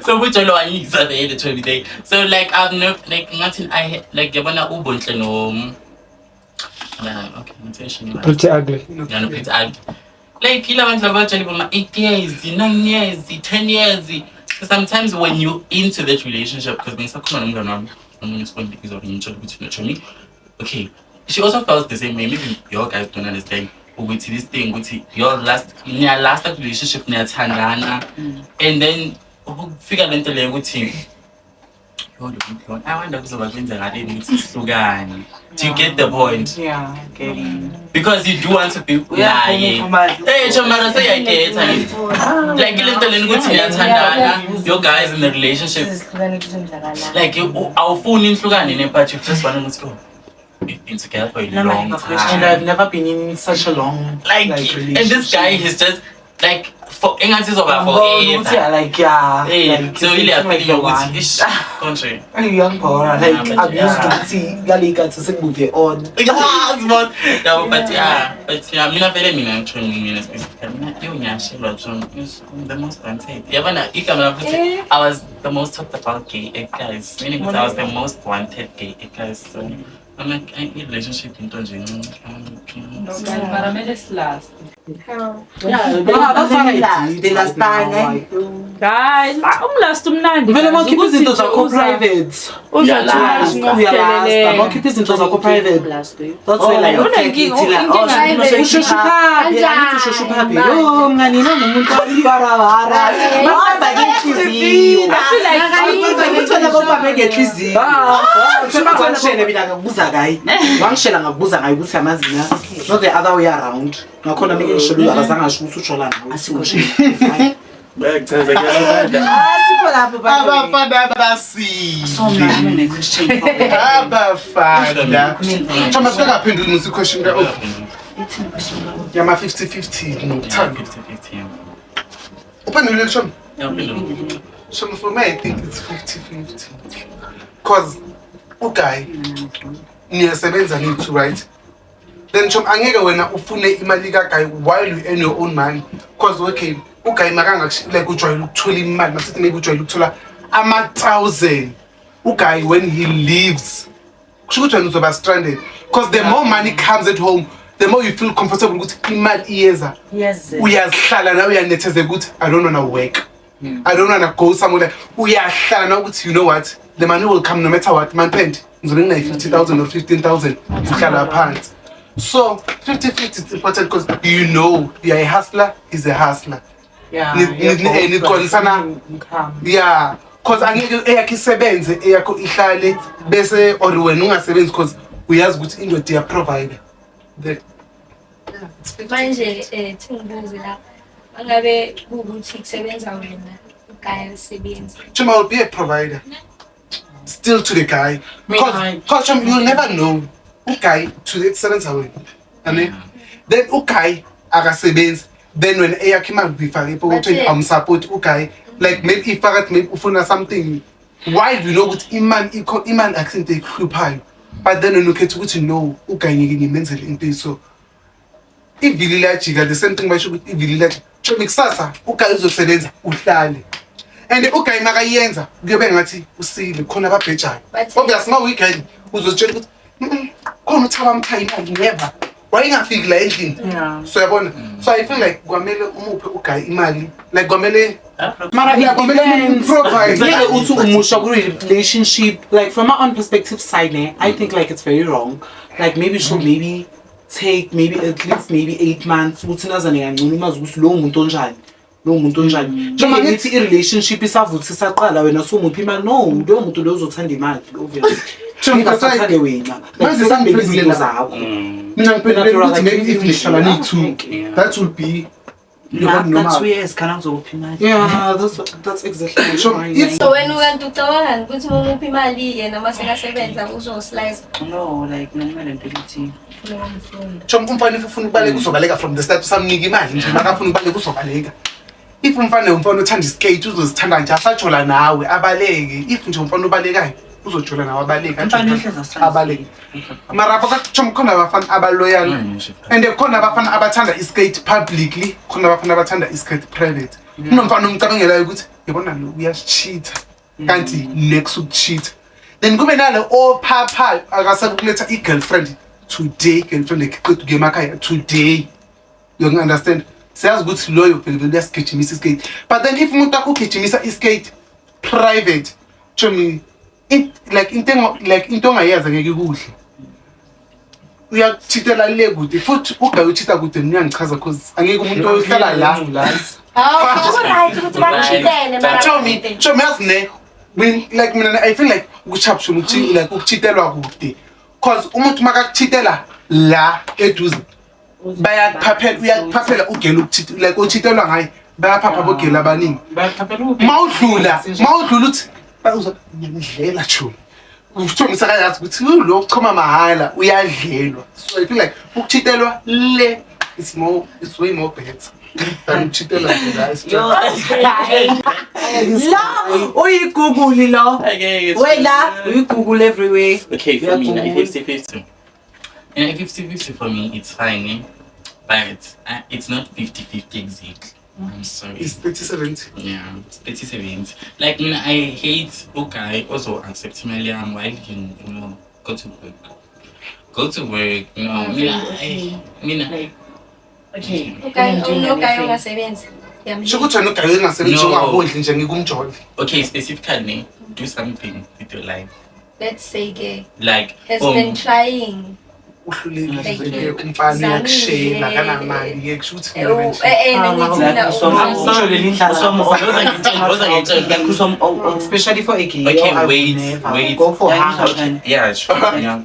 Speaker 1: so bujolo wanyisa vele 20 day so like I've no like ngathi I like yabona ubonhle no okay intention
Speaker 5: Pretty ugly.
Speaker 1: yeah no pretty ugly like ila abantu abajali boma 8 years 9 years 10 years sometimes when you into that relationship because ngisakhuluma nomngane wami okay, she also felt the same way. Maybe your guys don't understand. With this thing, with your last relationship, and then figure out the with him. I wonder do you get the point?
Speaker 7: Yeah, okay.
Speaker 1: Because you do want to be lying. Hey, Chamara, say I get it. Like your guys in the relationship. Like our phone in Flugani, but you just want to go. We've been together for a long time.
Speaker 7: And I've never been in such a long
Speaker 1: like
Speaker 7: relationship.
Speaker 1: And this guy is just like for English is over for
Speaker 7: like yeah.
Speaker 1: Hey, so really I feel you with this country.
Speaker 7: Young boy, like I'm used to see Galika to sing movie on.
Speaker 1: But yeah, I'm not very mean and training the most wanted. Yeah, I was the most talked about gay guys. Meaning I was the most wanted gay guys. So I'm like in relationship in Tonjin.
Speaker 8: Last.
Speaker 2: Yeah, that's what I did. The last time.
Speaker 8: Guys, last umnandi.
Speaker 7: Vele keep izinto zakho private. Uyalasta, keep izinto zakho private. That's why like ushushuphaphi. Yo mngani nomuntu alibarawara. Mamba ngenhliziyo. Ngithola bomba bengenhliziyo. Ngishela mina ngakubuza kayi. Wangishela ngakubuza ngayi ukuthi amazinga. Not the other way around. Ngakhona nike ngishilo abazangasho ukuthi ushola nawe.
Speaker 1: Bayakuchaza kuyabanda.
Speaker 2: Sikho lapho by the way.
Speaker 4: Abafana abasile.
Speaker 2: So mna I'm in a Christian family.
Speaker 4: Abafana. Chama sikaphendula musi question ka
Speaker 2: It's a question about
Speaker 4: yama 50-50 no
Speaker 1: Yeah,
Speaker 4: time.
Speaker 1: 50-50.
Speaker 4: Uphendule Chama.
Speaker 1: Yeah, below.
Speaker 4: Chama for me I think it's 50-50. Cause okay niyasebenza nithi right. Then Chama angeke wena ufune imali kaGuy while you earn your own money. Cause okay uGuy makanga like ujwayele ukuthola imali masithi maybe ujwayele ukuthola ama-1000 uGuy when he leaves kusho ukuthi wena uzoba stranded because the more money comes at home the more you feel comfortable ukuthi imali iyeza
Speaker 2: yes.
Speaker 4: uyahlala nawe uyanethezeka ukuthi I don't wanna work. I don't wanna go somewhere like uyahlala nawe ukuthi you know what the money will come no matter what month end ngizobe ngina 50,000 or 15,000 uhlala phansi. So 50-50 it's important because you know you're a hustler is a hustler.
Speaker 7: Yeah.
Speaker 4: Yeah, cause angeke eyakho isebenze eyakho ihlale bese or wena ungasebenzi cause uyazi ukuthi indoda iya provider. The
Speaker 3: Manje thingibuze la angabe ukuthi kusebenza wena uGuy usebenza.
Speaker 4: Chuma will be a provider still to the guy
Speaker 7: Mean,
Speaker 4: cause you'll never know uGuy to the sebenza wena. And then uGuy akasebenzi then when eyakho imali bifaka epokothweni support uGuy like maybe if maybe ufuna something while you know ukuthi imali akusinto ehluphayo but then when ukhetha ukuthi no uGuy ngeke ngimenzele into so ivili lajika the same thing basho ukuthi ivili lajika Choma kusasa uGuy uzosebenza uhlale and uGuy makayenza kuyobe ngathi usile khona ababhejayo obviously ma weekend uzotshela ukuthi khona uthaba mkhaya imali never wayengafiki la endlini so yabona so I feel like kwamele umuphe uGuy imali like kwamele
Speaker 7: Mara,
Speaker 4: kwamele provide
Speaker 7: yeah, uthi umusha relationship like from my own perspective side I think like it's very wrong like maybe should maybe take maybe at least maybe 8 months uthi nazane kancane umazi ukuthi lo muntu onjani njengoba ngithi I relationship isavuthi saqala wena somuphi imali no lo muntu lo uzothanda imali obviously Ngingasathande wena
Speaker 4: manje
Speaker 7: sambe izinto zakho
Speaker 4: mina ngiphendula ukuthi maybe if nihlala niyi-2 that will be
Speaker 2: That's 2 years kana ngizokuphi imali.
Speaker 7: yeah that's exactly
Speaker 4: So, if-
Speaker 3: So wena ukanti ucabanga ukuthi umuphi imali yena mase kasebenza uzoslice.
Speaker 2: No, like nomele ngithi
Speaker 4: Choma umfana if ufuna ukubaleka uzobaleka from the start usamnika imali nje makafuna ukubaleka uzobaleka. If umfana uthanda iskate uzozithanda nje asajola nawe abaleke if nje umfana ubalekayo uzojola nawe abaleke
Speaker 2: umfana ehleza
Speaker 4: abaleke. Mara Choma khona abafana abaloyal and khona abafana abathanda iskate publicly khona abafana abathanda iskate private. Unomfana umcabangelayo ukuthi yabona lo uyacheat kanti next ukucheat. Then kube nalo ophapha akasakuletha igirlfriend today girlfriend eqeda ngemakhaya today you understand siyazi ukuthi loyo vele uyasigijimisa iskate but then if umuntu akho ugijimisa iskate private Chomi like into ongayazi ngeke kuhle uyakuchithela le kude futhi uGuy uchitha kude mina ngichaza because angeke umuntu ohlala la
Speaker 3: Right ukuthi bachitele mara.
Speaker 4: Chomi yazi ne like mina I feel like ukuchapsha ukuthi like ukuchithelwa kude cause umuntu makakuchithela la eduze bayakuphaphela uyakuphaphela ugela ukuchitha like ochithelwa ngaye bayaphapha bogela abaningi mawudlula uthi uzodlela Chomi Chomi sakayazi ukuthi lo choma mahala uyadlelwa so I feel like ukuchithelwa le it's way more better than uchithelwa la
Speaker 2: lo uyiguguli lo wena uyigugule everywhere.
Speaker 1: Okay, for me, like 50-50. And 50-50 for me, it's fine, eh? But it's not 50-50 exactly. I'm sorry.
Speaker 4: it's 30-70
Speaker 1: Yeah, it's 37. Like, I hate uGuy also accept Meliam while you know, go to work, you know.
Speaker 8: Okay.
Speaker 3: uGuy ungasebenzi.
Speaker 4: sho ukuthi wena uGuy engasebenzi
Speaker 1: No.
Speaker 4: ungabondli nje ngikumjoli
Speaker 1: Okay, specifically, do something with your life.
Speaker 3: Let's say ke
Speaker 1: Like,
Speaker 3: has been trying.
Speaker 4: uhlulekile umfana uyakushela kanamali kusho ukuthi
Speaker 2: Especially for a girl.
Speaker 1: okay,
Speaker 2: I would
Speaker 1: wait.
Speaker 2: never go for her.
Speaker 1: Yeah, sure. Yeah.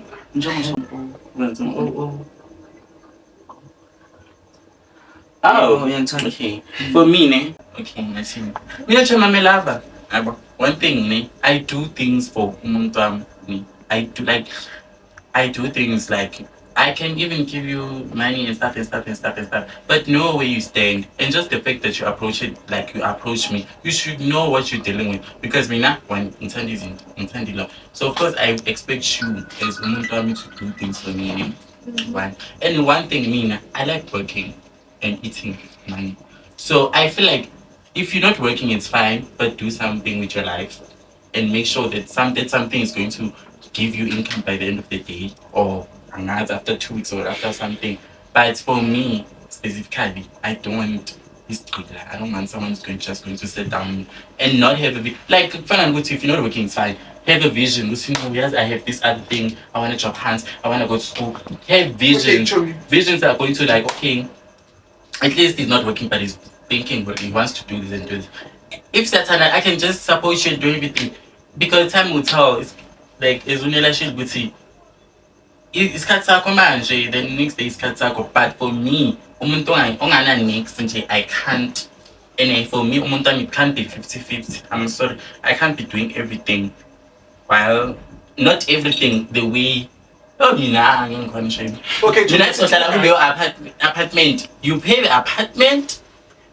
Speaker 1: Oh, okay. For me, ne? Okay, I see. Me and my lover. One thing, ne? I do things for me. I do things like I can even give you money and stuff. But know where you stand. And just the fact that you approach it like you approach me, you should know what you're dealing with. Because me not when intended is intended law. So of course I expect you as Umuntami to do things for me. Right? And one thing, me, I like working and eating money. So I feel like if you're not working, it's fine, but do something with your life and make sure that something is going to give you income by the end of the day or after 2 weeks or after something. But for me specifically, I don't want I don't want someone who's just going to sit down and not have a like if you're not working, it's fine. Have a vision. Yes, I have this other thing. I want to job hands. I want to go to school. Have visions. Okay, visions are going to like, okay, at least he's not working, but he's thinking, but he wants to do this and do this. If Satan, I can just support you and do everything. Because time will tell. It's like, as Unela should be see. It's Katsako manje, then next day is Katsako. But for me, I can't. And for me, it can't be 50-50. I'm sorry. I can't be doing everything. While not everything the way. Oh, okay, apartment. You pay the apartment,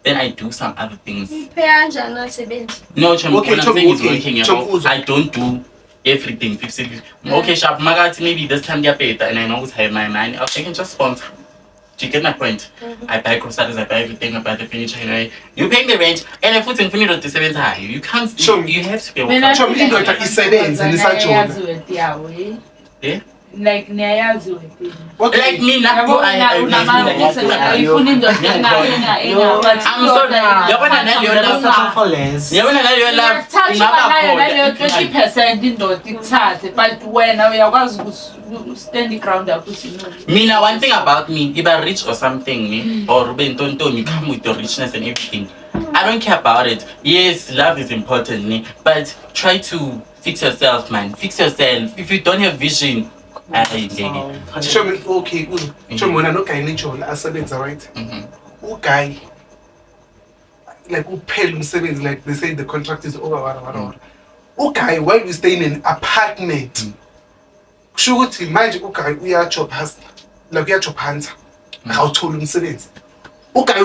Speaker 1: then I do some other things. No, I don't do everything 50-50. Okay, sharp magazine, maybe this time they're better and I know I have my money. I can just sponsor. Do you get my point? I buy groceries, I buy everything, I buy the furniture, you pay the rent, and I put in for the 7 high. You can't show me. You have to pay.
Speaker 4: Show me the
Speaker 1: yeah?
Speaker 8: Like
Speaker 1: like me now, I'm but when I was stand the ground up. Mina, one thing about me, if I rich or something, or Ruben you come with your richness and everything. I don't care about it. Yes, love is important, but try to fix yourself, man. Fix yourself. If you don't have vision,
Speaker 4: show me, okay, show me when I know Kainicho, I said it's right. Okay, like who pay him like they say the contract is over. Okay, while we stay in an apartment, should imagine okay, we are chop has like we are chop hunter. How told him savings. Okay,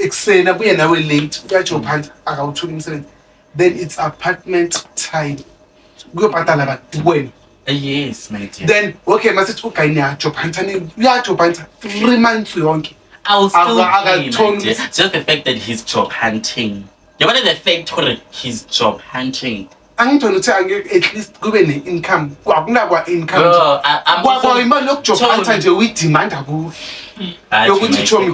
Speaker 4: extend we are now late, we are chop hunter, how told him savings. Then it's apartment time. Go patala when.
Speaker 1: Yes, my dear.
Speaker 4: Then okay, message okay now job hunting. You are job hunter 3 months long.
Speaker 1: I'll still pay, just the fact that he's job hunting. You want the fact that he's job hunting.
Speaker 4: I'm trying to tell you at least go any income. Income. I'm not job hunter. Je we demand abu. Yokuthi chomi.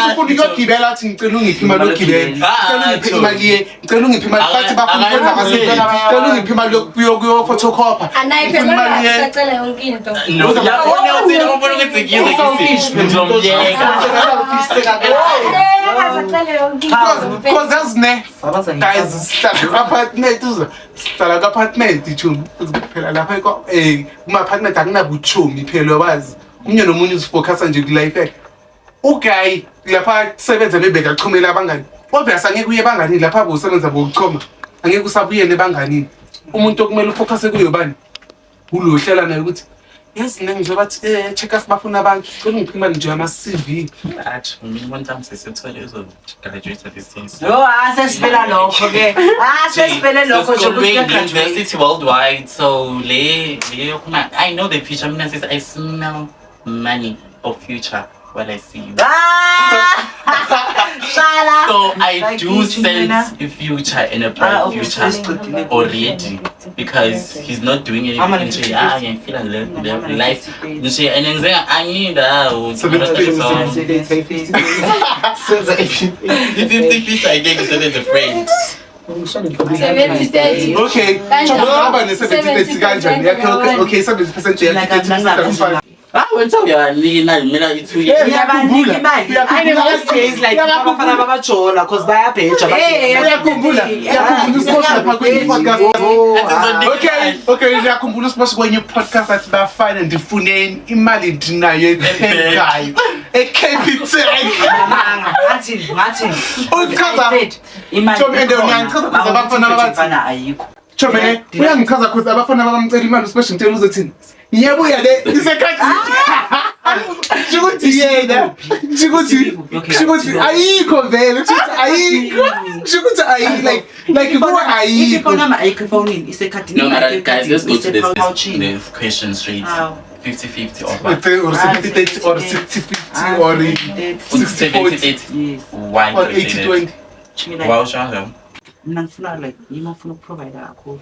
Speaker 4: Yokuthi gibela ngicela ungiphi imali yokugibela. Ngicela ungiphi imali ye. Ngicela ungiphi imali bathi bafuna ukwenza amaseveni. Ngicela ungiphi imali yokuyo photocopy.
Speaker 3: Anayiphela ngicela yonke into.
Speaker 1: No, yabona uthini ubona ukuthi ngizekisi.
Speaker 4: Because that's ne. Guys, start apartment start apartment ichumi. Phela lapha uma apartment akunabuchumi phela wazi. Umunye nomunye uzifocus nje ku life. Okay, lapha sebenza bebeka chumela abangani. Obvious angeke uye bangani lapha usebenza bokuchoma. Angeke usabuyele banganini. Umuntu okumele ufocus kuyo bani? Ulohlela naye ukuthi yes nengizobathi check us bafuna abantu. Ngicela ngiphi nje ama CV.
Speaker 1: Athi mina one time sesithole izo graduate this thing.
Speaker 2: No, asesifela lokho ke. Asesifele lokho nje ukuthi
Speaker 1: university worldwide. So I know the future. I smell money of future while I see you. So I do sense a future and a bright future already because he's not doing anything. I feel like life. And then I need I gave you the friends.
Speaker 4: Okay, okay, 70%
Speaker 1: Wena uyalina mina ithu
Speaker 2: Uyabanika imali.
Speaker 7: I never asked days like abafana babajola because bayabheja.
Speaker 4: Uyakhumbula isports lapha kwenye podcast. Okay, ngiyakhumbula isports kwenye podcast athi bafana ndifuneni imali ndinayo ekhaya. Ecapital.
Speaker 2: Ngathi.
Speaker 4: Uchaza
Speaker 2: imali.
Speaker 4: Chomi ende uyangichaza ukuthi abafana
Speaker 2: bafana ayikho.
Speaker 4: Chomi uyangichaza ukuthi abafana babamcela imali uspecial ngitshela uzothini. Yebo uyabe isekhathi. Shukuthi yena. Shukuthi ayikho vele. Shukuthi ayikho. Like who are you?
Speaker 2: If you phone number ayikho phone isekhathi.
Speaker 1: No matter guys, let's go to this question straight. 50-50 or what?
Speaker 4: Or 70-30 or 60-50 or 60-40.
Speaker 1: Why?
Speaker 4: Or 80-20.
Speaker 1: Wow, Shaham.
Speaker 2: Mina ngifuna like yima ufuna provider kakhulu.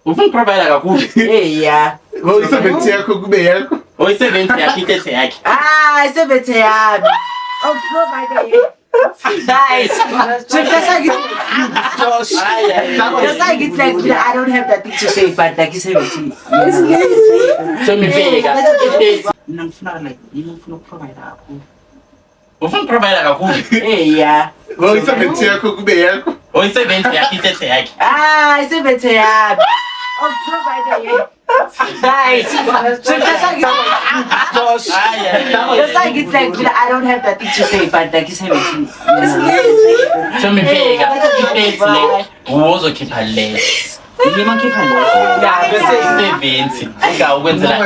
Speaker 1: Ufuna provider kakhulu.
Speaker 2: Yeah.
Speaker 4: Well, i-70 yakho kube yakho.
Speaker 1: O 70 yakho ithethe yakhe.
Speaker 2: I-70 yami. Oh, provider. Nice. So that's like it's like I don't have that thing to say, but like 70.
Speaker 1: So me bega.
Speaker 2: Mina ngifuna like yima ufuna provider kakhulu.
Speaker 1: Ufuna provider kakhulu.
Speaker 2: Yeah.
Speaker 4: Well, i-70 yakho kube yakho.
Speaker 1: O 70 yakho ithethe yakhe.
Speaker 2: I-70 yami. Oh, provider. Nice. So that's like it's like I don't have that thing to say, but like 70.
Speaker 1: So me bega. It's like uzokhipha less.
Speaker 2: Yima ngipha lo.
Speaker 1: Yeah, bese 70. Ika ukwenzela
Speaker 4: Oh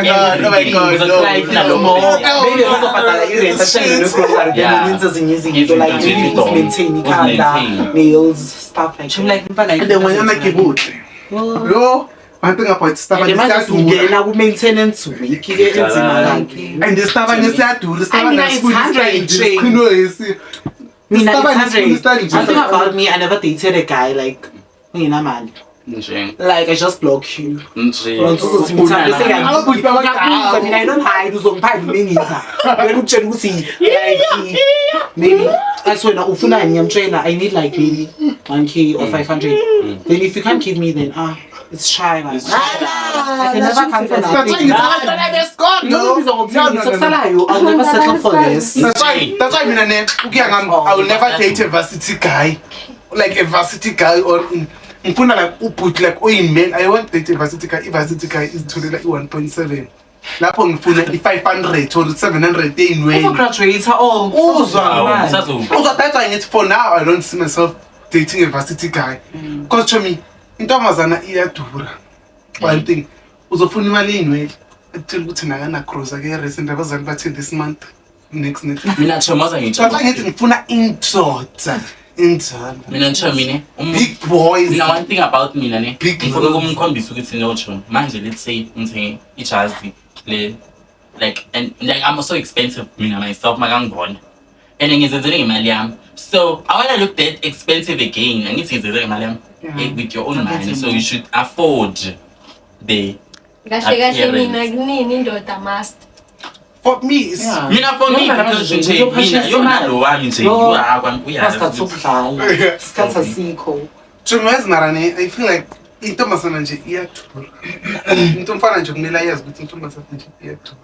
Speaker 4: my God.
Speaker 1: uzothola ifuna lo more.
Speaker 7: Maybe uzobhadala i-rent ashayele no-grocery then wenza ezinye izinto like uzi-maintain ikhanda, nails, stuff like that.
Speaker 2: Like mfana
Speaker 4: And then when I'm buhle. Yo, one thing about stuff
Speaker 7: And manje
Speaker 4: siyadura.
Speaker 7: singena ku-maintenance week ke enzima kanti.
Speaker 4: And the stuff siyadura.
Speaker 7: I mean, it's 100 Mina it's 100. One thing about me, I never dated a guy like nginamali.
Speaker 1: Nje.
Speaker 7: Like I just block you.
Speaker 1: Nje.
Speaker 7: Uzothi ngithambe sengiyakubuza mina I don't hide uzongiphatha imingisa. Wena ukutshela ukuthi like maybe as wena ufunani ngiyamtshela I need like maybe 1k or 500. Then if you can't give me then it's shy like. I can never come for nothing. No, I'll never settle for this.
Speaker 4: That's why mina ne ukuya ngami I will never date a varsity guy. Like a varsity guy or ngifuna like uput like oyimale. I won't date a varsity guy. If varsity guy is to like 1.7. Lapho ngifuna i500 or 700
Speaker 7: For graduator
Speaker 4: uzwa that's why ngithi for now I don't see myself dating a varsity guy. Because to me intombazana iyadura. One thing uzofuna imali inwele ethe ukuthi nakana cruise ke recent abazali bathi this month next
Speaker 1: Mina chomaza ngitsho.
Speaker 4: Kodwa ngithi ngifuna indoda injalo.
Speaker 1: Mina ngisho mina
Speaker 4: Big boys.
Speaker 1: Mina one thing about mina ne.
Speaker 4: Big
Speaker 1: Ngifuna ukumkhombisa ukuthi no cho. Manje let's say ngithenge ijazi le like and like I'm so expensive mina myself makangibona. And ngizenzele ngemali yami. So I wanna look that expensive again. Angithi ngizenzele ngemali yami with your own money. So you should afford the
Speaker 3: kahle mina kunini indoda must.
Speaker 4: For me it's
Speaker 1: mina for me because nje mina yona lo wami nje uyakwami
Speaker 7: Isikhathi sokudlala, isikhathi asikho.
Speaker 4: Chumezi marane I feel like intombazana nje iyadura. Into mfana nje kumele ayazi ukuthi intombazana nje iyadura.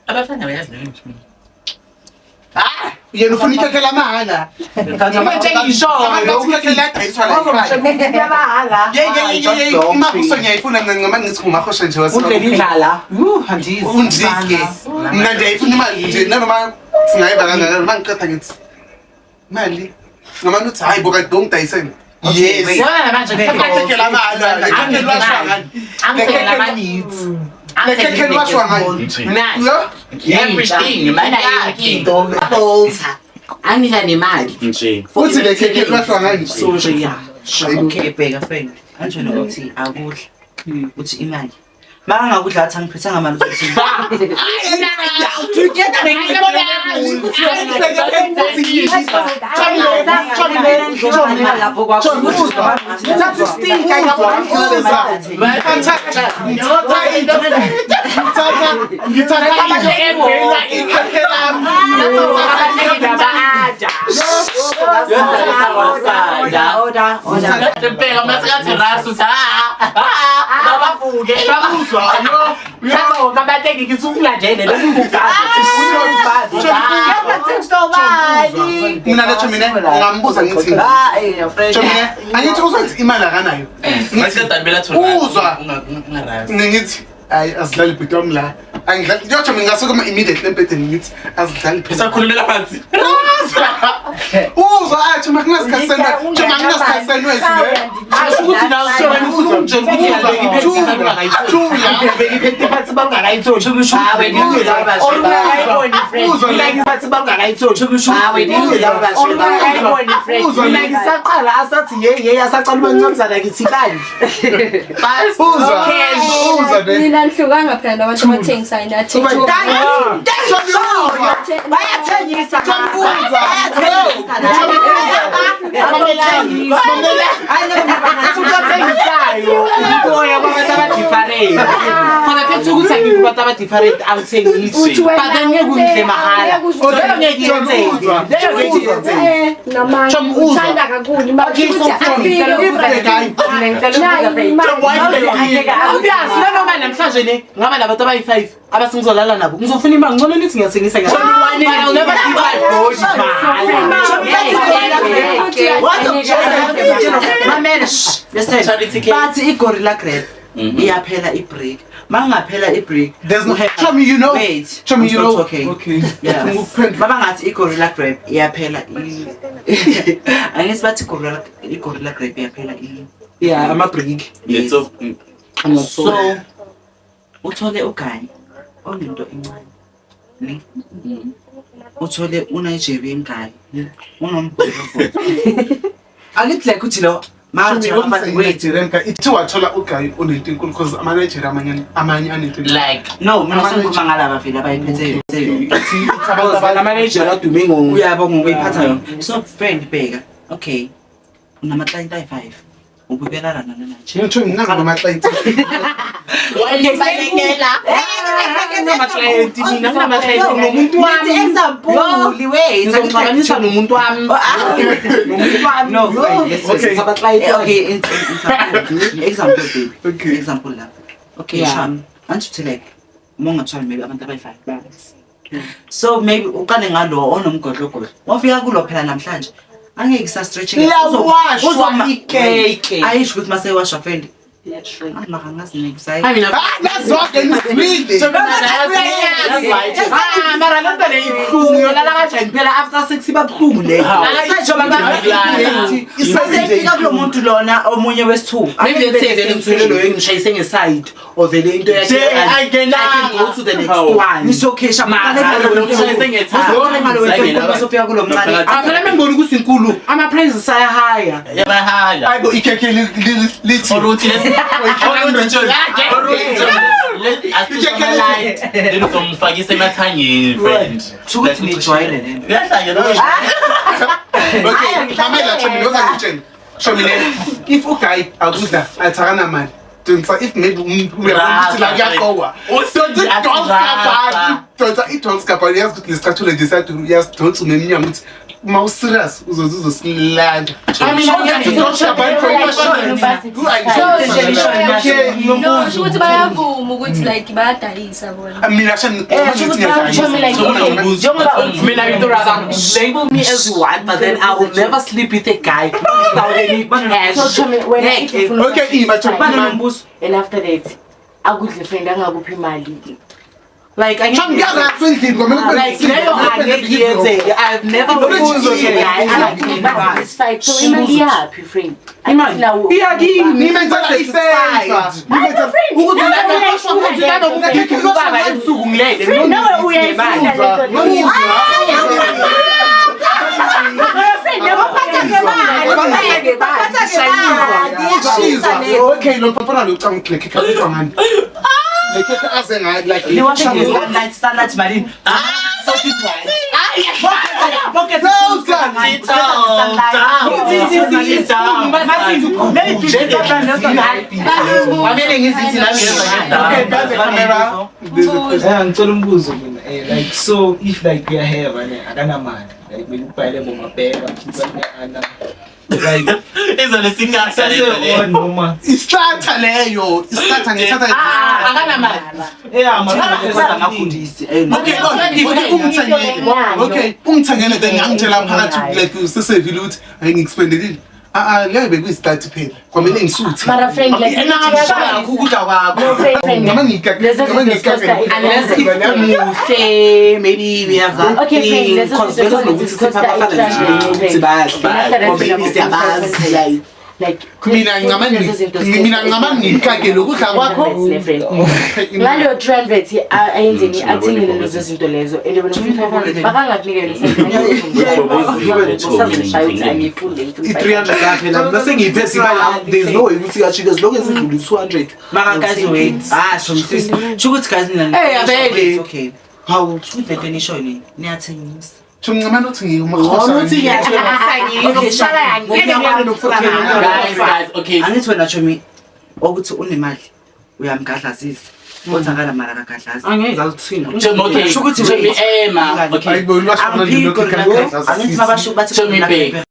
Speaker 1: abafana bayazi leyo nto.
Speaker 4: Yena ufuna ikhekhela mahala.
Speaker 7: Manje ngishoyo
Speaker 4: Ikhekhela dayiswa la. Imabuso ngiyayifuna ngama ngithi ngumahosha nje wase.
Speaker 7: undlela indlala. Andizi.
Speaker 4: Undike. Mina nje ayifuna imali nje nanoma singayiva kangaka mangiqeda ngithi mali. Ngama nuthi hayi boka don't dayiseni. Yes.
Speaker 7: Yona manje
Speaker 4: Ikhekhela mahala. Ikhekhela shangani.
Speaker 7: angizela ama-needs.
Speaker 4: Ikhekhela shangani.
Speaker 1: Everything imali yakhe.
Speaker 6: Angidla nemali.
Speaker 1: Nje.
Speaker 4: Uthi lekhekhela shangani.
Speaker 7: So nje ya.
Speaker 2: Okay, bheka friend. Anjena ukuthi akudla. Uthi imali. Maka ngakudla athi angiphethanga mali ukuthi. order.
Speaker 1: Impela masikathi rasu babavuke
Speaker 4: mina natsho mina ngambuza ngithi mina angithi uzothi imali akanayo uzwa ngithi hayi asidlali ibhiti wami la angidlali yotsho mina ngasuka immediately empedeni ngithi asidlali
Speaker 1: esakhulumela phansi
Speaker 4: uzwa athi makungasikhasenwe nje makungasikhasenwe
Speaker 7: asho ukuthi nawe ufuna umtshela ukuthi ngibeki iphethi phansi bangakayitholi mina ngisaqala asathi ye asaqala ubancamzana ngithi kani
Speaker 3: Mina nihlukanga phela nabantu abathengisa
Speaker 2: bayathengisa
Speaker 7: namhlanje ngaba nabantu abayi-5 abasengizolala nabo ngizofuna imali ngcono nithi ngiyasengisa
Speaker 2: bathi igorilla grab iyaphela ibreak mangaphela ibreak
Speaker 4: there's no show me you know
Speaker 2: wait
Speaker 4: show me you know
Speaker 2: okay
Speaker 4: yeah
Speaker 2: baba ngathi igorilla grab iyaphela angithi bathi igorilla grab iyaphela
Speaker 7: yeah ama-break
Speaker 2: so uthole ugayi onento encane uthole uNigerian guy unombholo angithi like uthi lo
Speaker 4: ithi wathola ugayi onento enkulu because ama-Nigeria amanye anento
Speaker 1: like
Speaker 2: no mina sengikhuluma ngalaba vele abayiphethe
Speaker 7: ama-Nigeria adume
Speaker 2: uyabo ngokuyiphatha yona so friend bheka okay unama-client ayi-5 ubukela lana nanje
Speaker 4: ngitsho ngingangama-client
Speaker 7: nomuntu wami
Speaker 2: example wait
Speaker 7: ngizoxabanisa nomuntu wami
Speaker 2: no
Speaker 4: Okay.
Speaker 2: okay example baby
Speaker 4: Okay.
Speaker 2: example la okay
Speaker 7: Yeah.
Speaker 2: sham anti like mongathwala maybe abantu abayi-5 balance so maybe uqale ngalo onomgodlogodlo wafika kulo phela namhlanje angeke kusastretching
Speaker 7: Iyawashwa ikeke.
Speaker 2: ayisho ukuthi masewashwa friend
Speaker 7: mara lento le ibuhlungu yolala kanjani phela after 6 ibabuhlungu le
Speaker 2: isefika kulo muntu lona omunye wesi-2
Speaker 7: maybe let's say vele ngithole loyo ngishayise ngeside or vele into yakhe I can go to the next one
Speaker 2: nisokhesha sofika kulo mncane
Speaker 7: phela mengiboni kusinkulu ama-prices ayahaya
Speaker 1: yabahaya
Speaker 4: ayibo ikhekhe lithi
Speaker 1: oluthi lizomfakisa emathangeni friend
Speaker 2: ukuthi nijwayele lento
Speaker 4: okay mamela show me ngoza ngitshela show me if ugayi akudla athakanamali if maybe uyakuthi la kuyaqowa idonskapa yazi ukuthi lesicathulo nje sayaduru yasidonsa umemnyango ukuthi uma userious uzosilanda
Speaker 3: ukuthi bayavuma ukuthi like bayadayisa bona
Speaker 4: mina
Speaker 7: mina into rather label me as one but then I will never sleep with a guy without any cash.
Speaker 4: okay
Speaker 2: banombuzo
Speaker 6: And after that, akudle friend angakuphi imali.
Speaker 7: Like I
Speaker 4: like
Speaker 7: I've never
Speaker 4: It's
Speaker 7: with a guy.
Speaker 6: It's fine. So imali yaphi friend?
Speaker 7: Imali iyakini
Speaker 4: Ngimenzela ifavor.
Speaker 7: ukuzilana ngokukhipha ubaba ebusuku ngilele
Speaker 6: No, uyayifunda
Speaker 4: okay lo papa lo ucanga ukhekhe ngani lekhe aze ngayi like
Speaker 2: you want to sunlight marine so this one okay
Speaker 4: no God
Speaker 5: ngicela umbuzo mina like so if like uyaheva ne akanamali like bekubhayile bomabheka khipha ana like
Speaker 1: Izolo sikasa
Speaker 5: Sase noma.
Speaker 4: Istarter leyo. Istarter ngithatha.
Speaker 1: akanamali.
Speaker 5: Yeah, man.
Speaker 4: Okay, okay, ungithengele then ngangitshela phakathi like usesevile ukuthi ayingixpendele. Leyo bekuyistart phela. Kwamele ngisuthi.
Speaker 6: Mara friend like
Speaker 4: Ukudla kwakho.
Speaker 6: no friend.
Speaker 4: Ngama ngikaka.
Speaker 7: Unless if muhle, maybe we have that
Speaker 6: Okay,
Speaker 7: thing.
Speaker 6: friend,
Speaker 7: Because there's no good to like
Speaker 4: Mina ngama ngikake lokudla kwakho.
Speaker 6: ngalo trend bethi ayenzeni athingile lezo zinto lezo and bona 500 bakangakunikele
Speaker 7: i-300 kaphela mina sengiyiphethe imali there's no way ukuthi kachika as long as idlule 200
Speaker 2: Makakazi wait. Shomsisi. Shukuthi kazi nina.
Speaker 7: Hey, abele.
Speaker 2: Okay.
Speaker 7: Hawu
Speaker 2: Shukuthi lento nisho ni. Niyathengisa.
Speaker 4: Ngicabanga ukuthi
Speaker 1: Guys, okay.
Speaker 2: Angithi wena Chomi ukuthi unemali uyamgadlazisa. Kodwa ngala mali akagadlazi.
Speaker 7: angeke ngathina
Speaker 1: Okay,
Speaker 2: Shukuthi
Speaker 1: Chomi Emma. Okay.
Speaker 2: Angithi mabasho bathi
Speaker 1: Chomi Bay.